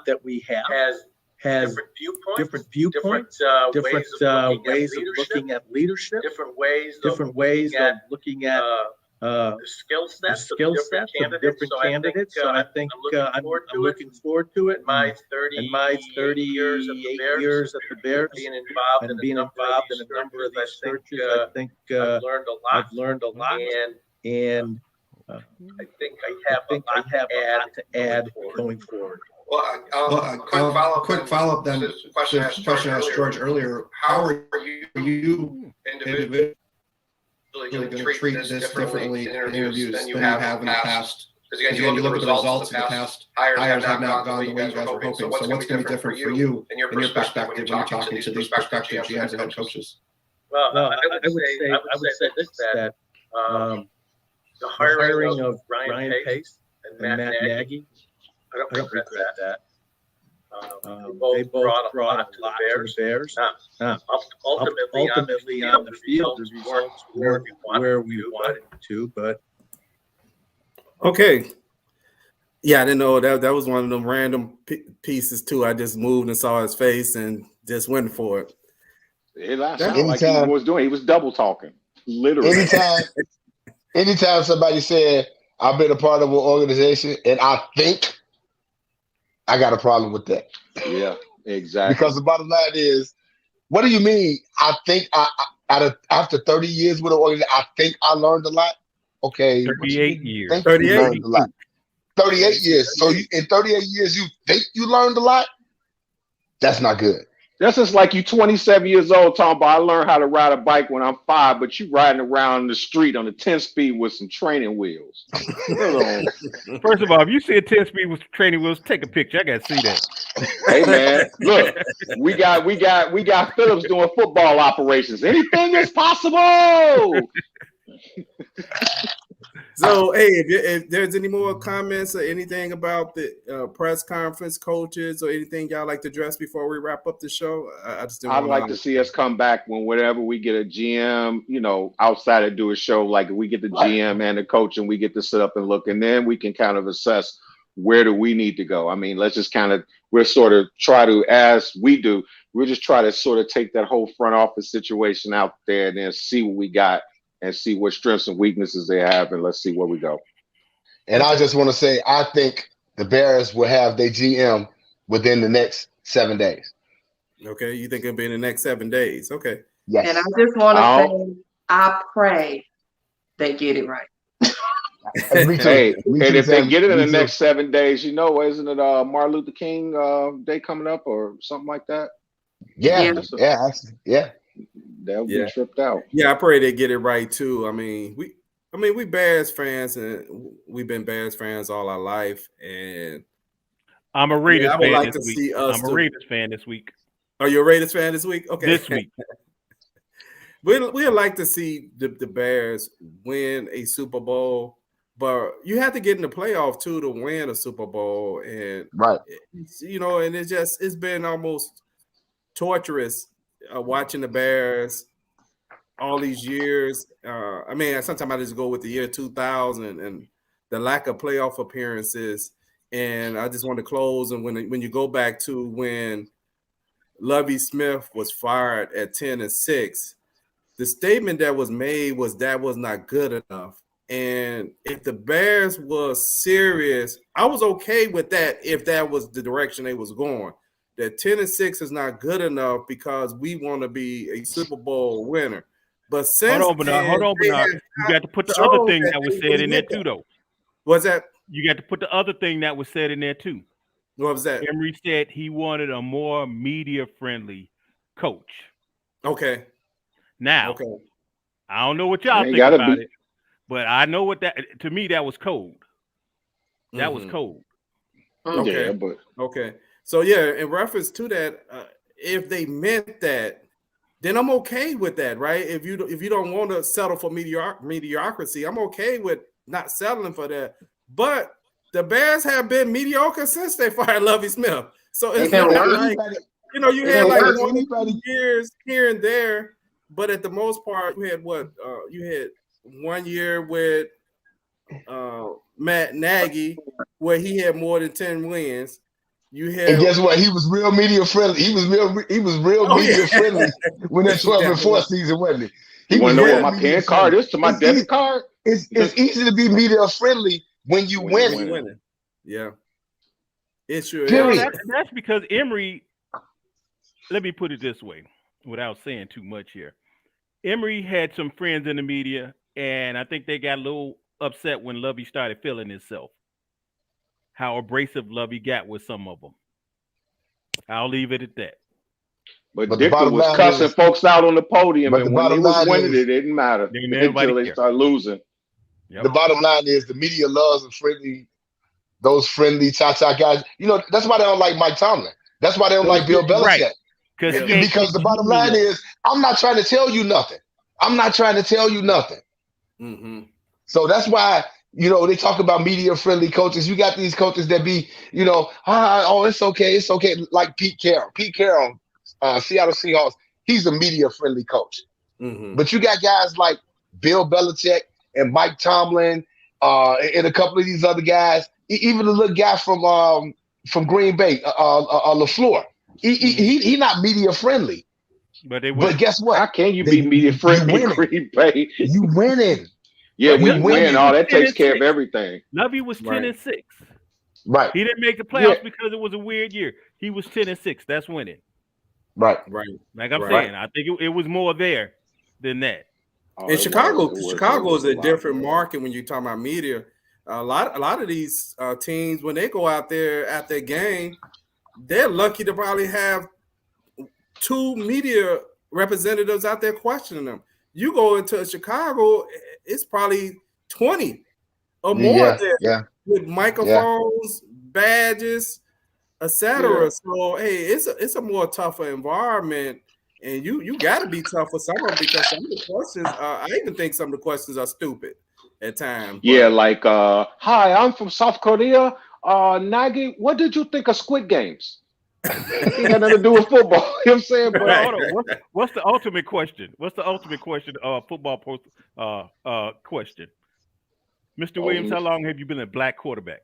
that we have has different viewpoints, different ways of looking at leadership, different ways of looking at the skill sets of different candidates. So I think I'm looking forward to it. In my 38 years at the Bears, and being involved in a number of these searches, I think I've learned a lot, and I think I have a lot to add going forward. Well, quick follow-up then. The question I asked George earlier: how are you individually going to treat this differently in interviews than you have in the past? Because again, you look at the results of the past. Hires have not gone the way you guys were hoping. So what's going to be different for you in your perspective when you're talking to these prospective GMs and head coaches? Well, I would say this: that the hiring of Ryan Pace and Matt Nagy, I don't regret that. They both brought a lot to the Bears. Ultimately, on the field, the results were where we wanted to, but okay. Yeah, I didn't know that was one of them random pieces too. I just moved and saw his face and just went for it. It sounded like he was doing. He was double talking, literally. Anytime somebody said, I've been a part of an organization and I think, I got a problem with that. Yeah, exactly. Because the bottom line is, what do you mean? I think after 30 years with an organization, I think I learned a lot. Okay. 38 years. 38 learned a lot. 38 years. So in 38 years, you think you learned a lot? That's not good. That's just like you 27 years old talking about I learned how to ride a bike when I'm 5, but you riding around the street on a 10-speed with some training wheels. First of all, if you see a 10-speed with training wheels, take a picture. I gotta see that. Hey man, look, we got Phillips doing football operations. Anything is possible. So, hey, if there's any more comments or anything about the press conference, coaches, or anything y'all like to address before we wrap up the show, I'd like to see us come back whenever we get a GM, outside to do a show. Like if we get the GM and the coach, and we get to sit up and look, and then we can kind of assess where do we need to go. I mean, let's just we're sort of try to, as we do, we'll just try to sort of take that whole front office situation out there and then see what we got. And see what strengths and weaknesses they have, and let's see where we go. And I just want to say, I think the Bears will have their GM within the next 7 days. Okay, you think it'll be in the next 7 days? Okay. Yes. And I just want to say, I pray they get it right. Hey, and if they get it in the next 7 days, isn't it Martin Luther King Day coming up or something like that? Yeah. They'll be tripped out. Yeah, I pray they get it right too. I mean, we Bears fans, and we've been Bears fans all our life. And I'm a Raiders fan. Like this to week. see us. I'm a Raiders fan this week. Are you a Raiders fan this week? Okay, this week. We'd like to see the Bears win a Super Bowl, but you have to get in the playoff too to win a Super Bowl. And right, and it's been almost torturous. Watching the Bears all these years. I mean, sometimes I just go with the year 2000 and the lack of playoff appearances. And I just want to close. And when you go back to when Lovie Smith was fired at 10-6, the statement that was made was that was not good enough. And if the Bears was serious, I was okay with that if that was the direction they was going. That 10-6 is not good enough because we want to be a Super Bowl winner. But since hold on, Bernard. You got to put the other thing that was said in there too, though. What's that? You got to put the other thing that was said in there too. What was that? Emery said he wanted a more media-friendly coach. Okay. Now, I don't know what y'all think about it, but I know to me, that was cold. That was cold. Okay. Yeah, but okay. So yeah, in reference to that, if they meant that, then I'm okay with that, right? If you don't want to settle for mediocrity, I'm okay with not settling for that. But the Bears have been mediocre since they fired Lovie Smith. So it's not like, you had like 1 years here and there, but at the most part, you had you had 1 year with Matt Nagy where he had more than 10 wins. And guess what? He was real media friendly. He was real media friendly when that 12-4 season, wasn't he? You want to know what my PAN card is to my debit card? It's easy to be media friendly when you win. Yeah, it sure is. That's because Emery. Let me put it this way, without saying too much here. Emery had some friends in the media, and I think they got a little upset when Lovie started feeling himself. How abrasive Lovie got with some of them. I'll leave it at that. But Dicker was cussing folks out on the podium, and when he was winning, it didn't matter until they started losing. Yep. The bottom line is the media loves those friendly cha-cha guys. That's why they don't like Mike Tomlin. That's why they don't like Bill Belichick. Right. Because the bottom line is, I'm not trying to tell you nothing. Mm-hmm. So that's why, they talk about media-friendly coaches. You got these coaches that be, it's okay. It's okay. Like Pete Carroll. Seattle Seahawks, he's a media-friendly coach. Mm-hmm. But you got guys like Bill Belichick and Mike Tomlin and a couple of these other guys, even the little guy from Green Bay, LaFleur. He not media-friendly. But guess what? How can you be media-friendly in Green Bay? You winning. Yeah, we win. All that takes care of everything. Lovie was 10-6. Right. He didn't make the playoffs because it was a weird year. He was 10-6. That's winning. Right. Like I'm saying, I think it was more there than that. In Chicago is a different market when you're talking about media. A lot of these teams, when they go out there at their game, they're lucky to probably have 2 media representatives out there questioning them. You go into Chicago, it's probably 20 or more there with microphones, badges, etc. Yeah. So hey, it's a more tougher environment, and you got to be tough for some of them because some of the questions, I even think some of the questions are stupid at times. Yeah, like hi, I'm from South Korea. Nagy, what did you think of Squid Games? Ain't got nothing to do with football. You know what I'm saying? But Hold on. What's the ultimate question? What's the ultimate question? Football post question. Mr. Williams, how long have you been a black quarterback?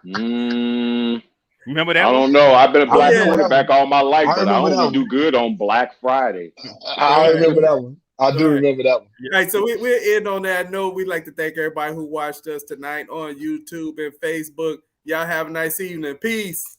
Remember that? I don't know. I've been a black quarterback all my life, but I only do good on Black Friday. I remember that one. I do remember that one. All right, so we'll end on that note. We'd like to thank everybody who watched us tonight on YouTube and Facebook. Y'all have a nice evening. Peace.